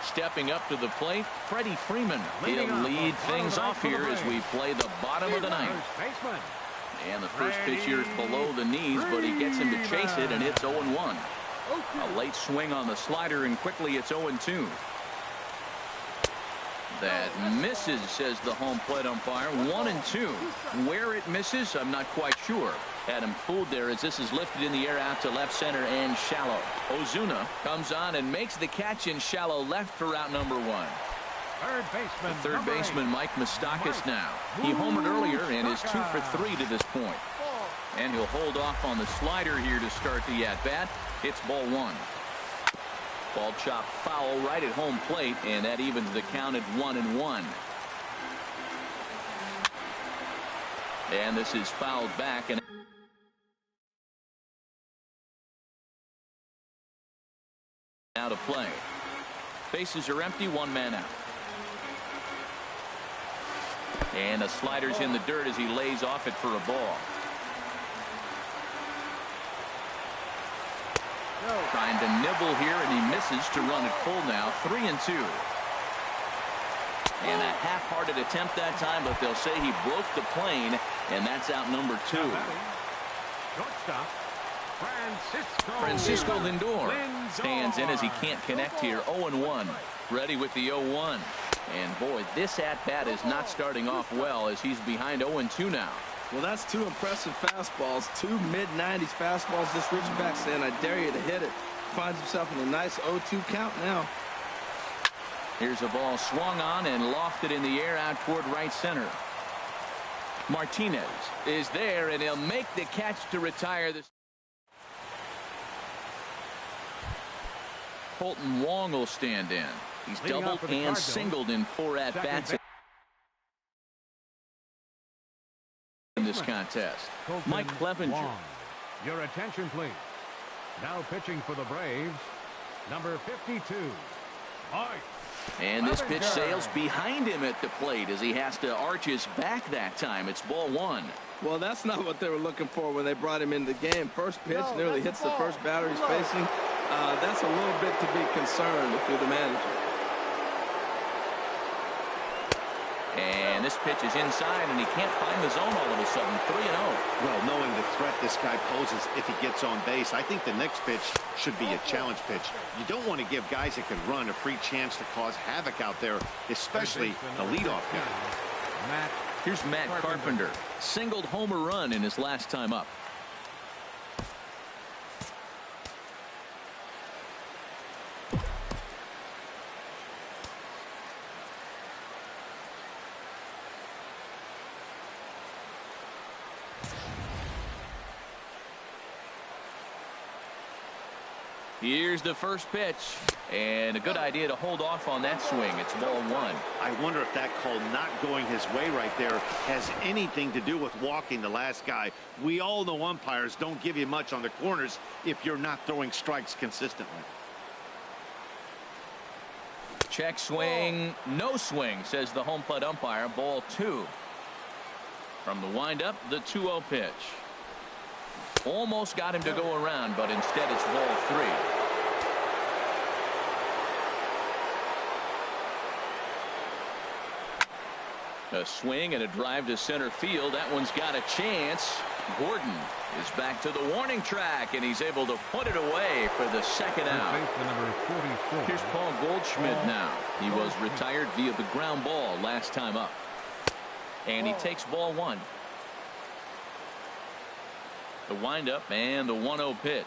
Stepping up to the plate, Freddie Freeman. He'll lead things off here as we play the bottom of the 9th. And the first pitch here is below the knees, but he gets him to chase it, and it's 0-1. A late swing on the slider, and quickly it's 0-2. That misses, says the home plate umpire. 1-2. Where it misses, I'm not quite sure. Had him fooled there as this is lifted in the air out to left center and shallow. Ozuna comes on and makes the catch in shallow left for out number 1. Third baseman Mike Moustakas now. He homered earlier and is 2 for 3 to this point. And he'll hold off on the slider here to start the at-bat. It's ball 1. Ball chopped foul right at home plate, and that evens the count at 1-1. And this is fouled back and out of play. Bases are empty, 1 man out. And a slider's in the dirt as he lays off it for a ball. Trying to nibble here, and he misses to run it full now. 3-2. And a half-hearted attempt that time, but they'll say he broke the plane, and that's out number 2. Francisco Lindor stands in as he can't connect here. 0-1. Ready with the 0-1. And boy, this at-bat is not starting off well as he's behind 0-2 now. Well, that's 2 impressive fastballs, 2 mid-90s fastballs. Just reaching back saying, I dare you to hit it. Finds himself in a nice 0-2 count now. Here's a ball swung on and lofted in the air out toward right center. Martinez is there, and he'll make the catch to retire this. Colton Wong will stand in. He's doubled and singled in 4 at-bats in this contest. Mike Clevenger. Your attention, please. Now pitching for the Braves, number 52, Mike. And this pitch sails behind him at the plate as he has to arch his back that time. It's ball 1. Well, that's not what they were looking for when they brought him in the game. First pitch nearly hits the first batter he's facing. That's a little bit to be concerned if you're the manager. And this pitch is inside, and he can't find the zone all of a sudden. 3-0. Well, knowing the threat this guy poses if he gets on base, I think the next pitch should be a challenge pitch. You don't want to give guys that can run a free chance to cause havoc out there, especially the leadoff guy. Here's Matt Carpenter. Singled homer run in his last time up. Here's the first pitch, and a good idea to hold off on that swing. It's ball 1. I wonder if that call not going his way right there has anything to do with walking the last guy. We all know umpires don't give you much on the corners if you're not throwing strikes consistently. Check swing, no swing, says the home plate umpire. Ball 2. From the windup, the 2-0 pitch. Almost got him to go around, but instead it's ball 3. A swing and a drive to center field. That one's got a chance. Gordon is back to the warning track, and he's able to put it away for the second out. Here's Paul Goldschmidt now. He was retired via the ground ball last time up. And he takes ball 1. The windup and the 1-0 pitch.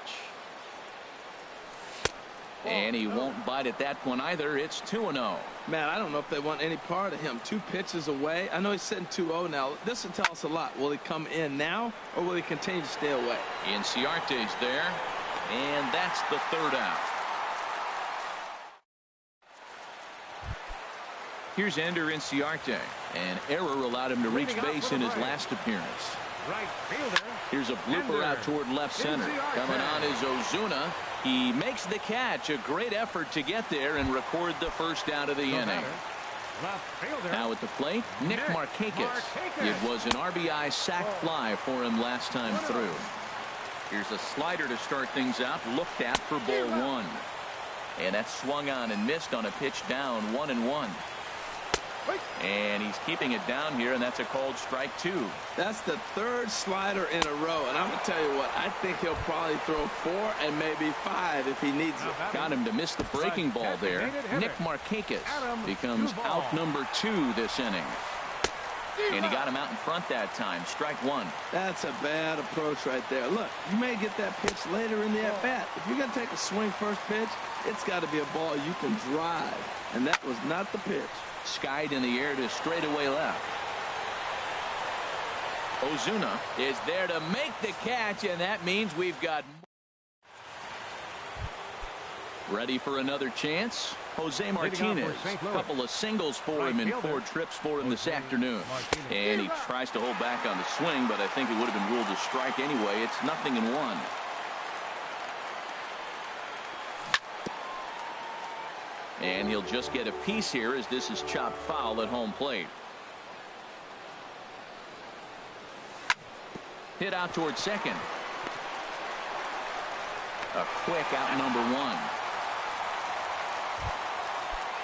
And he won't bite at that one either. It's 2-0. Man, I don't know if they want any part of him. 2 pitches away. I know he's sitting 2-0 now. This will tell us a lot. Will he come in now, or will he continue to stay away? Inciarte's there, and that's the 3rd out. Here's Ender Inciarte. An error allowed him to reach base in his last appearance. Right fielder. Here's a blooper out toward left center. Coming on is Ozuna. He makes the catch. A great effort to get there and record the first out of the inning. Now at the plate, Nick Markakis. It was an RBI sac fly for him last time through. Here's a slider to start things out. Looked at for ball 1. And that's swung on and missed on a pitch down 1-1. And he's keeping it down here, and that's a called strike 2. That's the 3rd slider in a row, and I'm going to tell you what, I think he'll probably throw 4 and maybe 5 if he needs it. Got him to miss the breaking ball there. Nick Markakis becomes out number 2 this inning. And he got him out in front that time. Strike 1. That's a bad approach right there. Look, you may get that pitch later in the at-bat. If you're going to take a swing first pitch, it's got to be a ball you can drive, and that was not the pitch. Skied in the air to straightaway left. Ozuna is there to make the catch, and that means we've got ready for another chance. Jose Martinez, a couple of singles for him and 4 trips for him this afternoon. And he tries to hold back on the swing, but I think it would have been ruled a strike anyway. It's 0-1. And he'll just get a piece here as this is chopped foul at home plate. Hit out toward second. A quick out number 1.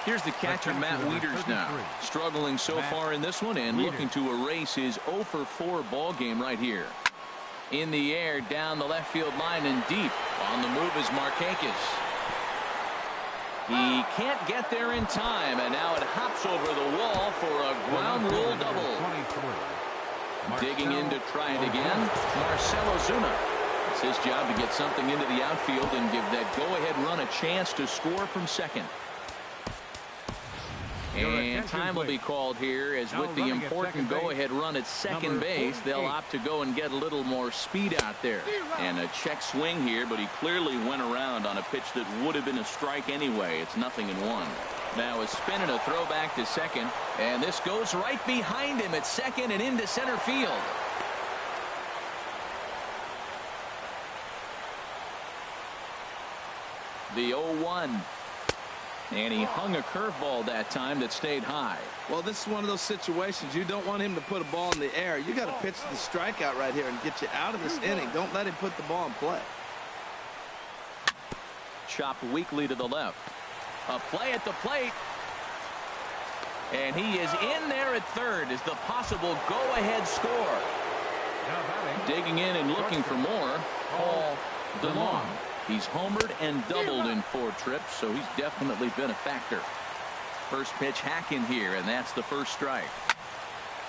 Here's the catcher, Matt Wieters now. Struggling so far in this one and looking to erase his 0-for-4 ball game right here. In the air, down the left field line and deep. On the move is Markakis. He can't get there in time, and now it hops over the wall for a ground rule double. Digging in to try it again, Marcell Ozuna. It's his job to get something into the outfield and give that go-ahead run a chance to score from second. And time will be called here, as with the important go-ahead run at second base, they'll opt to go and get a little more speed out there. And a check swing here, but he clearly went around on a pitch that would have been a strike anyway. It's 0-1. Now a spin and a throw back to second, and this goes right behind him at second and into center field. The 0-1. And he hung a curveball that time that stayed high. Well, this is one of those situations you don't want him to put a ball in the air. You got to pitch the strikeout right here and get you out of this inning. Don't let him put the ball in play. Chopped weakly to the left. A play at the plate. And he is in there at third as the possible go-ahead score. Digging in and looking for more, Paul DeLong. He's homered and doubled in 4 trips, so he's definitely been a factor. First pitch hack in here, and that's the first strike.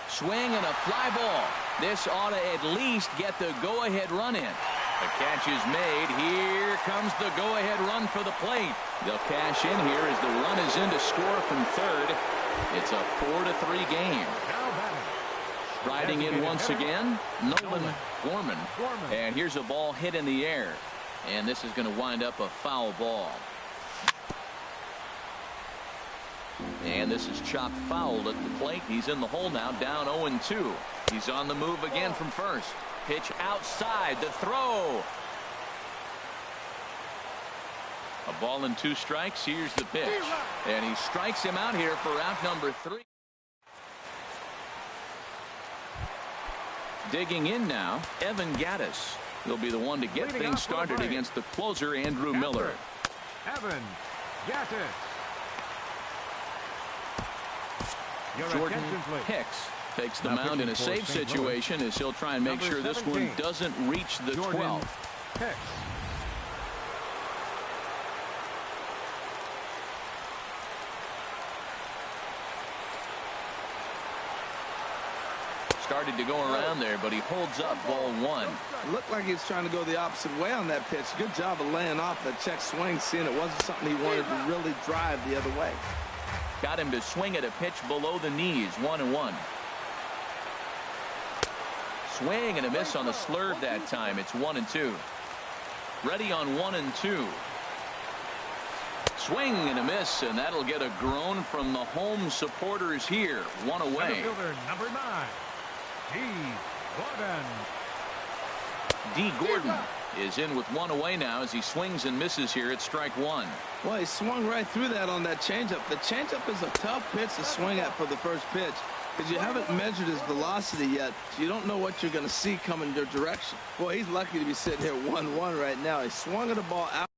Swing and a fly ball. This ought to at least get the go-ahead run in. The catch is made. Here comes the go-ahead run for the plate. They'll cash in here as the run is in to score from third. It's a 4-3 game. Riding in once again, Nolan Gorman. And here's a ball hit in the air. And this is going to wind up a foul ball. And this is chopped fouled at the plate. He's in the hole now, down 0-2. He's on the move again from first. Pitch outside, the throw. A ball and 2 strikes. Here's the pitch. And he strikes him out here for out number 3. Digging in now, Evan Gaddis. He'll be the one to get things started against the closer, Andrew Miller. Evan Gaddis. Jordan Hicks takes the mound in a safe situation as he'll try and make sure this one doesn't reach the 12th. Started to go around there, but he holds up ball 1. Looked like he was trying to go the opposite way on that pitch. Good job of laying off the check swing, seeing it wasn't something he wanted to really drive the other way. Got him to swing at a pitch below the knees, 1-1. Swing and a miss on the slurve that time. It's 1-2. Ready on 1-2. Swing and a miss, and that'll get a groan from the home supporters here. 1 away. Number 9, D. Gordon is in with 1 away now as he swings and misses here at strike 1. Well, he swung right through that on that changeup. The changeup is a tough pitch to swing at for the first pitch because you haven't measured his velocity yet. So you don't know what you're going to see coming your direction. Boy, he's lucky to be sitting here 1-1 right now. He swung at the ball out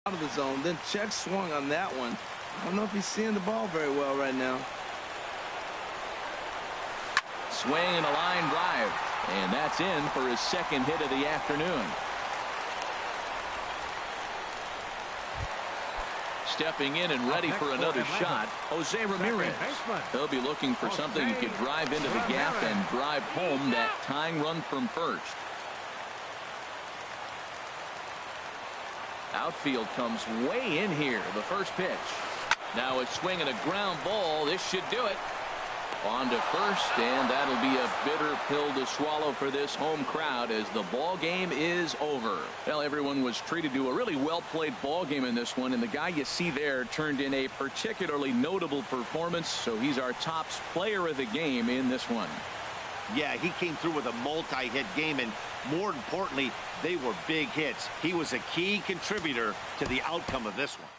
of the zone, then check swung on that one. I don't know if he's seeing the ball very well right now. Swing and a line drive, and that's in for his second hit of the afternoon. Stepping in and ready for another shot, Jose Ramirez. He'll be looking for something he could drive into the gap and drive home that tying run from first. Outfield comes way in here. The first pitch. Now a swing and a ground ball. This should do it. On to first, and that'll be a bitter pill to swallow for this home crowd as the ball game is over. Well, everyone was treated to a really well-played ball game in this one, and the guy you see there turned in a particularly notable performance, so he's our top player of the game in this one. Yeah, he came through with a multi-hit game, and more importantly, they were big hits. He was a key contributor to the outcome of this one.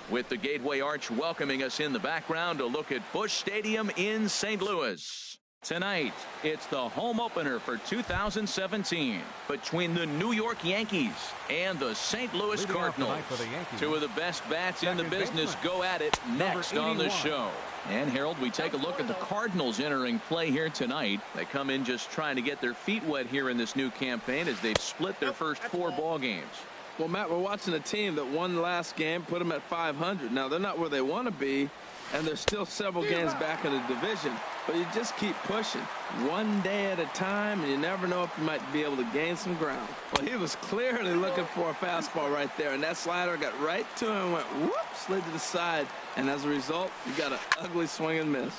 With the Gateway Arch welcoming us in the background, a look at Busch Stadium in St. Louis. Tonight, it's the home opener for 2017 between the New York Yankees and the St. Louis Cardinals. Two of the best bats in the business go at it next on the show. And Harold, we take a look at the Cardinals entering play here tonight. They come in just trying to get their feet wet here in this new campaign as they've split their first 4 ball games. Well, Matt, we're watching a team that won the last game, put them at 500. Now, they're not where they want to be, and there's still several games back in the division. But you just keep pushing one day at a time, and you never know if you might be able to gain some ground. Well, he was clearly looking for a fastball right there, and that slider got right to him and went whoop, slid to the side. And as a result, you got an ugly swing and miss.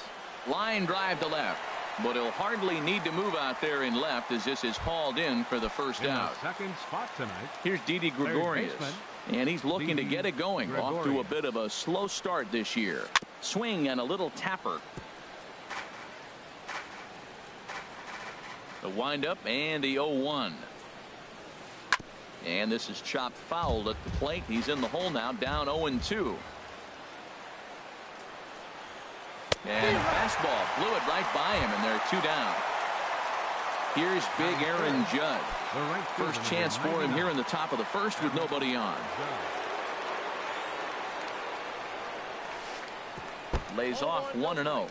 Line drive to left, but he'll hardly need to move out there in left as this is hauled in for the first out. Second spot tonight. Here's Didi Gregorius, and he's looking to get it going. Off to a bit of a slow start this year. Swing and a little tapper. The windup and the 0-1. And this is chopped foul at the plate. He's in the hole now, down 0-2. And a fastball blew it right by him, and they're 2 down. Here's big Aaron Judge. First chance for him here in the top of the first with nobody on. Lays off 1-0.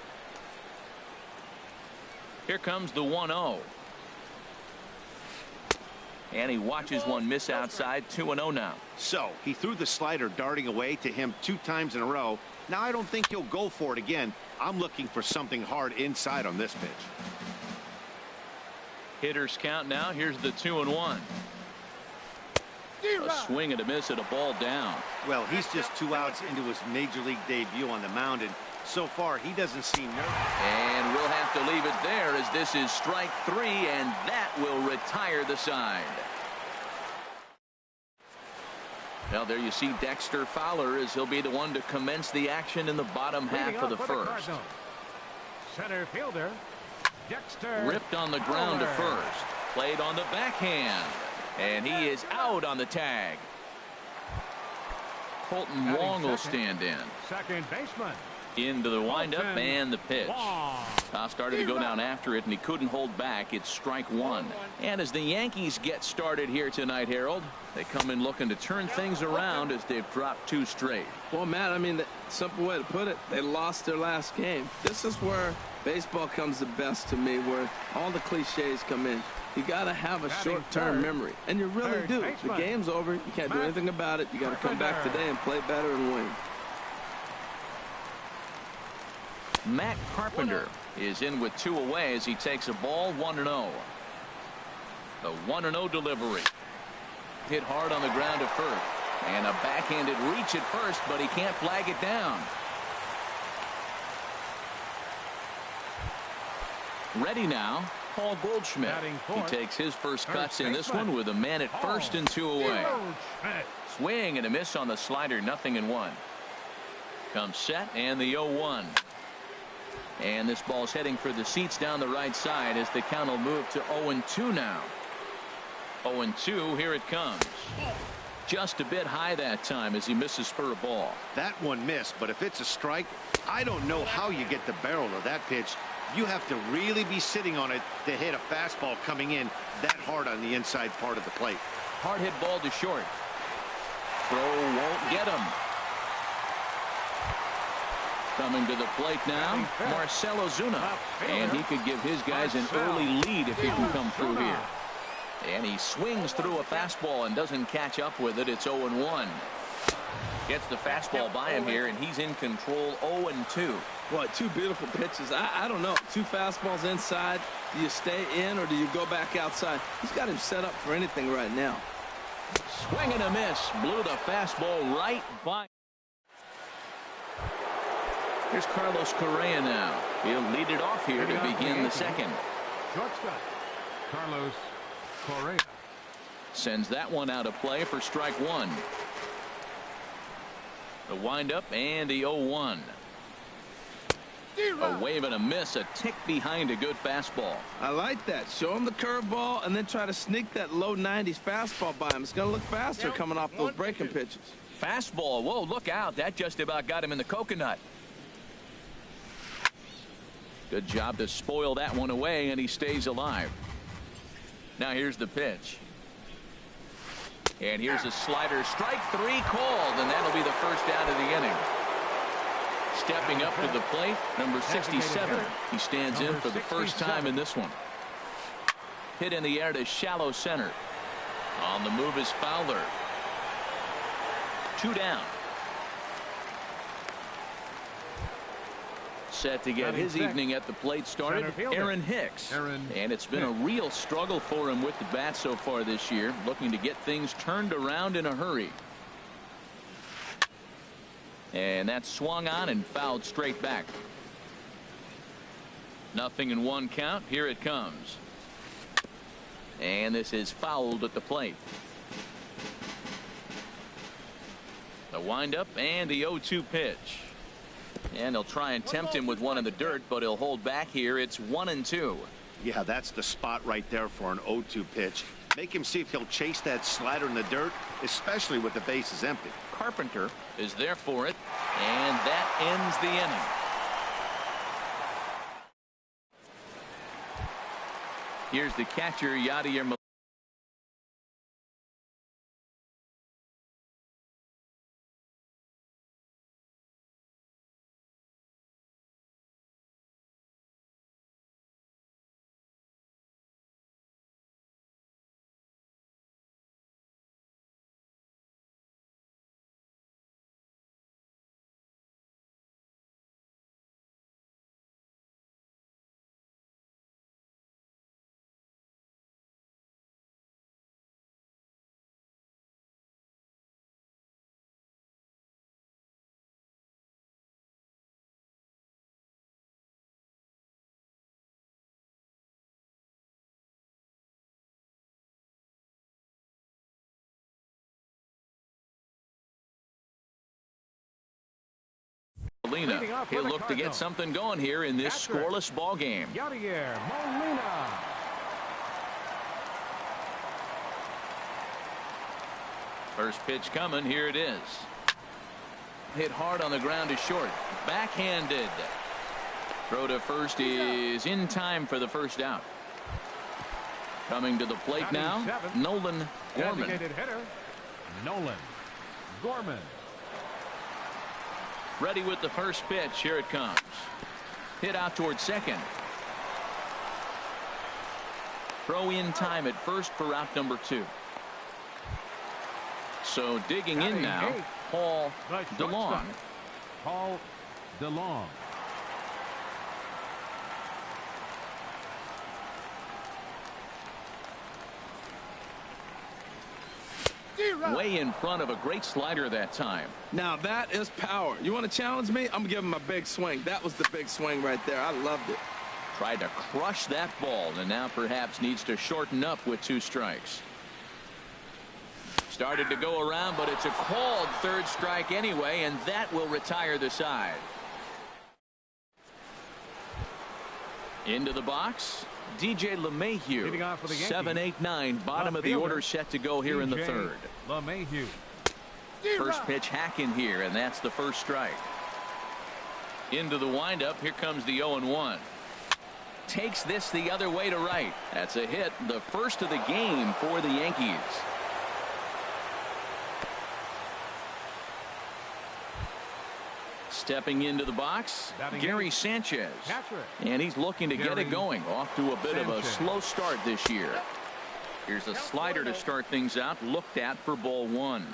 Here comes the 1-0. And he watches one miss outside. 2-0 now. So he threw the slider darting away to him 2 times in a row. Now I don't think he'll go for it again. I'm looking for something hard inside on this pitch. Hitters count now. Here's the 2-1. A swing and a miss at a ball down. Well, he's just 2 outs into his major league debut on the mound, and so far he doesn't seem nervous. And we'll have to leave it there as this is strike 3, and that will retire the side. Well, there you see Dexter Fowler as he'll be the one to commence the action in the bottom half of the first. Center fielder Dexter ripped on the ground to first. Played on the backhand. And he is out on the tag. Colton Wong will stand in. Second baseman. Into the windup and the pitch. Started to go down after it, and he couldn't hold back. It's strike 1. And as the Yankees get started here tonight, Harold, they come in looking to turn things around as they've dropped 2 straight. Well, Matt, I mean, the simple way to put it, they lost their last game. This is where baseball comes the best to me, where all the cliches come in. You got to have a short-term memory, and you really do. The game's over. You can't do anything about it. You got to come back today and play better and win. Matt Carpenter is in with 2 away as he takes a ball. 1-0. The 1-0 delivery. Hit hard on the ground to first. And a backhanded reach at first, but he can't flag it down. Ready now, Paul Goldschmidt. He takes his first cuts in this one with a man at first and 2 away. Swing and a miss on the slider. 0-1. Comes set and the 0-1. And this ball's heading for the seats down the right side as the count will move to 0-2 now. 0-2, here it comes. Just a bit high that time as he misses for a ball. That one missed, but if it's a strike, I don't know how you get the barrel of that pitch. You have to really be sitting on it to hit a fastball coming in that hard on the inside part of the plate. Hard hit ball to short. Throw won't get him. Coming to the plate now, Marcell Ozuna. And he could give his guys an early lead if he can come through here. And he swings through a fastball and doesn't catch up with it. It's 0-1. Gets the fastball by him here, and he's in control. 0-2. Boy, 2 beautiful pitches. I don't know. 2 fastballs inside. Do you stay in or do you go back outside? He's got him set up for anything right now. Swing and a miss. Blew the fastball right by. Here's Carlos Correa now. He'll lead it off here to begin the second. Shortstop Carlos Correa sends that one out of play for strike 1. The windup and the 0-1. A wave and a miss, a tick behind a good fastball. I like that. Show him the curveball and then try to sneak that low 90s fastball by him. It's going to look faster coming off those breaking pitches. Fastball. Whoa, look out. That just about got him in the coconut. Good job to spoil that one away, and he stays alive. Now here's the pitch. And here's a slider. Strike 3 called, and that'll be the first out of the inning. Stepping up to the plate, number 67. He stands in for the first time in this one. Hit in the air to shallow center. On the move is Fowler. 2 down. Set to get his evening at the plate started, Aaron Hicks. And it's been a real struggle for him with the bat so far this year, looking to get things turned around in a hurry. And that swung on and fouled straight back. 0-1 count. Here it comes. And this is fouled at the plate. The windup and the 0-2 pitch. And they'll try and tempt him with one in the dirt, but he'll hold back here. It's 1-2. Yeah, that's the spot right there for an 0-2 pitch. Make him see if he'll chase that slider in the dirt, especially with the bases empty. Carpenter is there for it, and that ends the inning. Here's the catcher, Yadier. He'll look to get something going here in this scoreless ball game. Yadier Molina. First pitch coming. Here it is. Hit hard on the ground to short. Backhanded. Throw to first is in time for the first out. Coming to the plate now, Nolan Gorman. Designated hitter, Nolan Gorman. Ready with the first pitch. Here it comes. Hit out towards second. Throw in time at first for out number 2. So digging in now, Paul DeLong. Paul DeLong. Way in front of a great slider that time. Now that is power. You want to challenge me? I'm giving him a big swing. That was the big swing right there. I loved it. Tried to crush that ball, and now perhaps needs to shorten up with 2 strikes. Started to go around, but it's a called third strike anyway, and that will retire the side. Into the box, DJ LeMahieu. 7-8-9, bottom of the order set to go here in the third. LeMahieu. First pitch hack in here, and that's the first strike. Into the windup. Here comes the 0-1. Takes this the other way to right. That's a hit, the first of the game for the Yankees. Stepping into the box, Gary Sanchez. And he's looking to get it going. Off to a bit of a slow start this year. Here's a slider to start things out. Looked at for ball 1.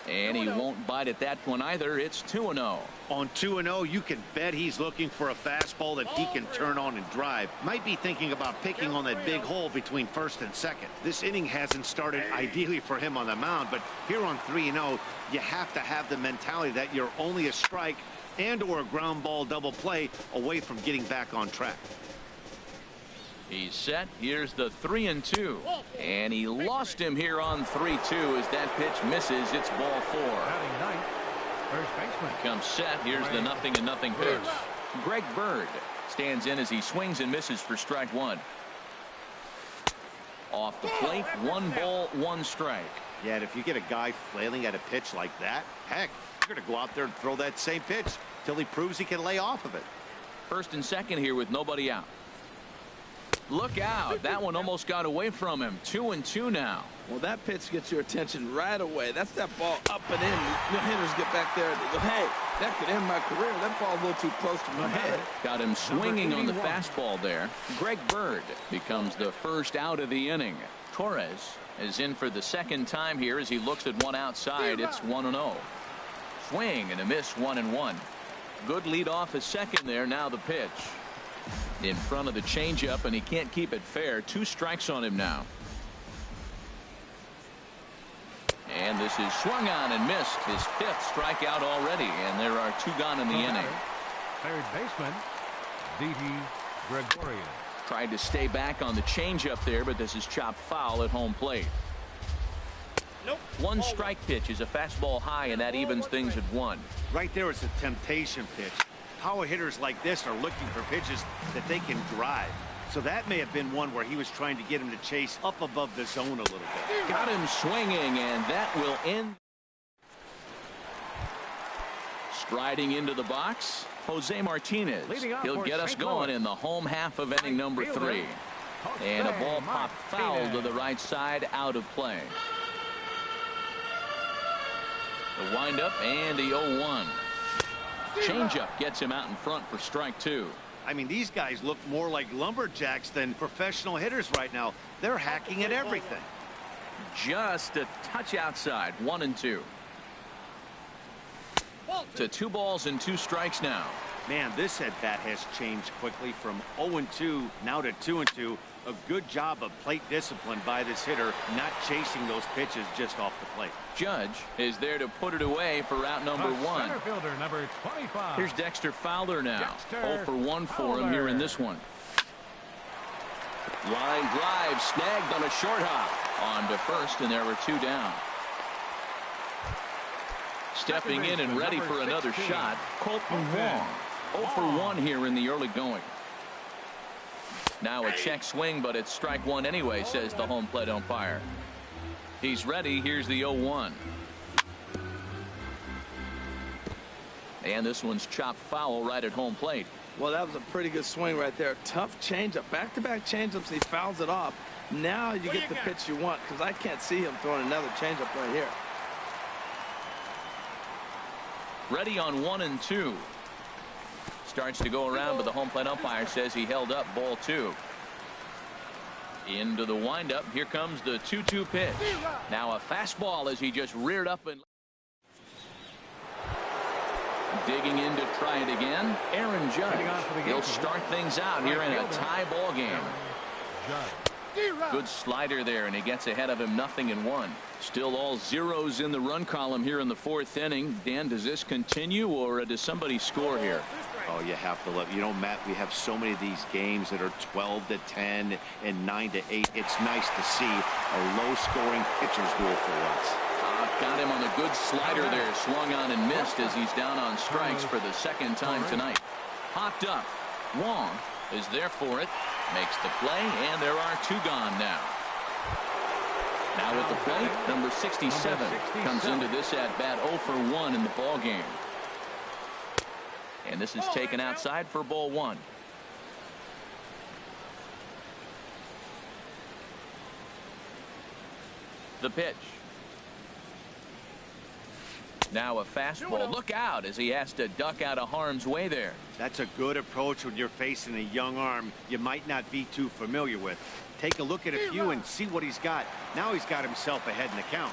And he won't bite at that one either. It's 2-0. On 2-0, you can bet he's looking for a fastball that he can turn on and drive. Might be thinking about picking on that big hole between first and second. This inning hasn't started ideally for him on the mound, but here on 3-0, you have to have the mentality that you're only a strike and or a ground ball double play away from getting back on track. He's set. Here's the 3-2. And he lost him here on 3-2 as that pitch misses. It's ball 4. First baseman. Comes set. Here's the 0-0 pitch. Greg Bird stands in as he swings and misses for strike 1. Off the plate, 1 ball, 1 strike. Yeah, and if you get a guy flailing at a pitch like that, heck, you're going to go out there and throw that same pitch till he proves he can lay off of it. First and second here with nobody out. Look out. That one almost got away from him. 2-2 now. Well, that pitch gets your attention right away. That's that ball up and in. The hitters get back there and they go, hey, that could end my career. That ball's a little too close to my head. Got him swinging on the fastball there. Greg Bird becomes the first out of the inning. Torres is in for the second time here as he looks at one outside. It's 1-0. Swing and a miss, 1-1. Good lead off a second there. Now the pitch. In front of the changeup, and he can't keep it fair. 2 strikes on him now. And this is swung on and missed. His 5th strikeout already, and there are 2 gone in the inning. Third baseman, Didi Gregorius. Tried to stay back on the changeup there, but this is chopped foul at home plate. Nope. 1 strike pitch is a fastball high, and that evens things at 1. Right there is a temptation pitch. Power hitters like this are looking for pitches that they can drive. So that may have been one where he was trying to get him to chase up above the zone a little bit. Got him swinging, and that will end. Striding into the box, Jose Martinez. He'll get us going in the home half of inning number 3. And a ball popped foul to the right side, out of play. The windup and the 0-1. Changeup gets him out in front for strike 2. I mean, these guys look more like lumberjacks than professional hitters right now. They're hacking at everything. Just a touch outside. 1-2. To 2 balls and 2 strikes now. Man, this at bat has changed quickly from 0-2 now to 2-2. A good job of plate discipline by this hitter, not chasing those pitches just off the plate. Judge is there to put it away for route number 1. Center fielder, number 25. Here's Dexter Fowler now. Dexter 0 for 1 for him here in this one. Line drive snagged on a short hop. On to first, and there were 2 down. Stepping in and ready for another shot, Colton Wong. 0 for 1 here in the early going. Now a check swing, but it's strike 1 anyway, says the home plate umpire. He's ready. Here's the 0-1. And this one's chopped foul right at home plate. Well, that was a pretty good swing right there. Tough changeup. Back-to-back changeups. He fouls it off. Now you get the pitch you want, because I can't see him throwing another changeup right here. Ready on 1-2. Starts to go around, but the home plate umpire says he held up, ball 2. Into the windup. Here comes the 2-2 pitch. Now a fastball as he just reared up and digging in to try it again. Aaron Judge. He'll start things out here in a tie ball game. Good slider there, and he gets ahead of him, 0-1. Still all zeros in the run column here in the 4th inning. Dan, does this continue, or does somebody score here? Oh, you have to love, you know, Matt, we have so many of these games that are 12-10 and 9-8. It's nice to see a low-scoring pitcher's duel for once. Got him on the good slider there, swung on and missed as he's down on strikes for the 2nd time tonight. Popped up. Wong is there for it, makes the play, and there are 2 gone now. Now at the plate, number 67 comes into this at bat 0 for 1 in the ball game. And this is taken outside for ball 1. The pitch. Now a fastball. Look out as he has to duck out of harm's way there. That's a good approach when you're facing a young arm you might not be too familiar with. Take a look at a few and see what he's got. Now he's got himself ahead in the count.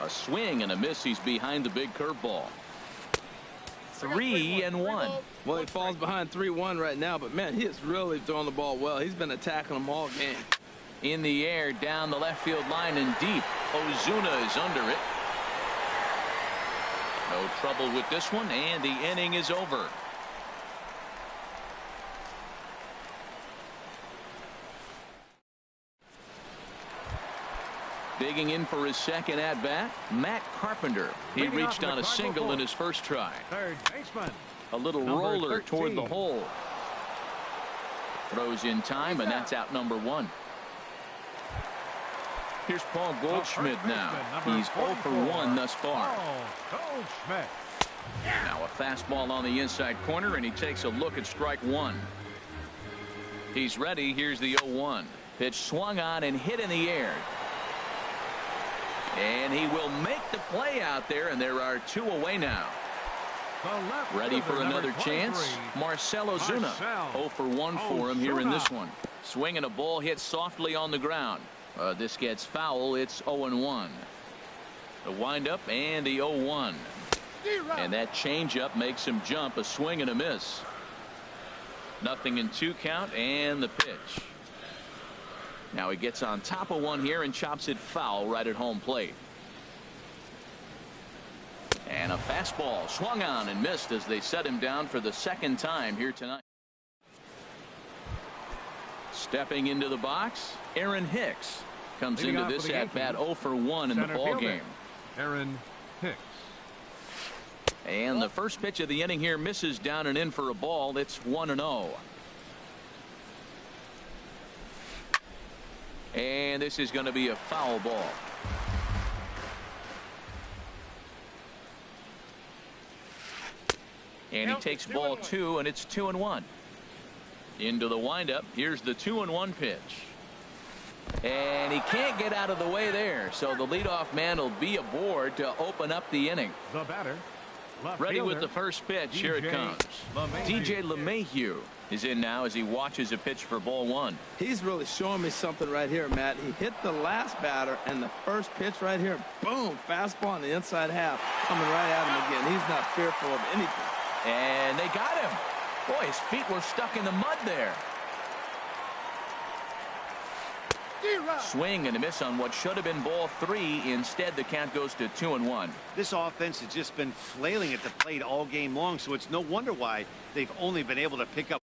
A swing and a miss. He's behind the big curveball. 3-1. Well, he falls behind 3-1 right now, but man, he is really throwing the ball well. He's been attacking them all game. In the air, down the left field line and deep. Ozuna is under it. No trouble with this one, and the inning is over. Digging in for his second at-bat, Matt Carpenter. He reached on a single in his first try. Third baseman. A little roller toward the hole. Throws in time, and that's out number 1. Here's Paul Goldschmidt now. He's 0 for 1 thus far. Goldschmidt. Now a fastball on the inside corner, and he takes a look at strike one. He's ready. Here's the 0-1. Pitch swung on and hit in the air. And he will make the play out there, and there are 2 away now. Ready for another chance. Marcell Ozuna. 0 for 1 for him here in this one. Swinging a ball hit softly on the ground. This gets foul. It's 0-1. The windup and the 0-1. And that changeup makes him jump. A swing and a miss. 0-2 count and the pitch. Now he gets on top of one here and chops it foul right at home plate. And a fastball swung on and missed as they set him down for the second time here tonight. Stepping into the box, Aaron Hicks comes into this at bat 0 for 1 in the ball game. Aaron Hicks. And the first pitch of the inning here misses down and in for a ball. It's 1-0. And this is going to be a foul ball. And he takes ball 2, and it's 2-1. Into the windup. Here's the 2-1 pitch. And he can't get out of the way there. So the leadoff man will be aboard to open up the inning. The batter. Ready with the first pitch. Here it comes. DJ LeMahieu is in now as he watches a pitch for ball 1. He's really showing me something right here, Matt. He hit the last batter, and the first pitch right here, boom, fastball on the inside half, coming right at him again. He's not fearful of anything. And they got him. Boy, his feet were stuck in the mud there. Swing and a miss on what should have been ball 3. Instead, the count goes to 2-1. This offense has just been flailing at the plate all game long, so it's no wonder why they've only been able to pick up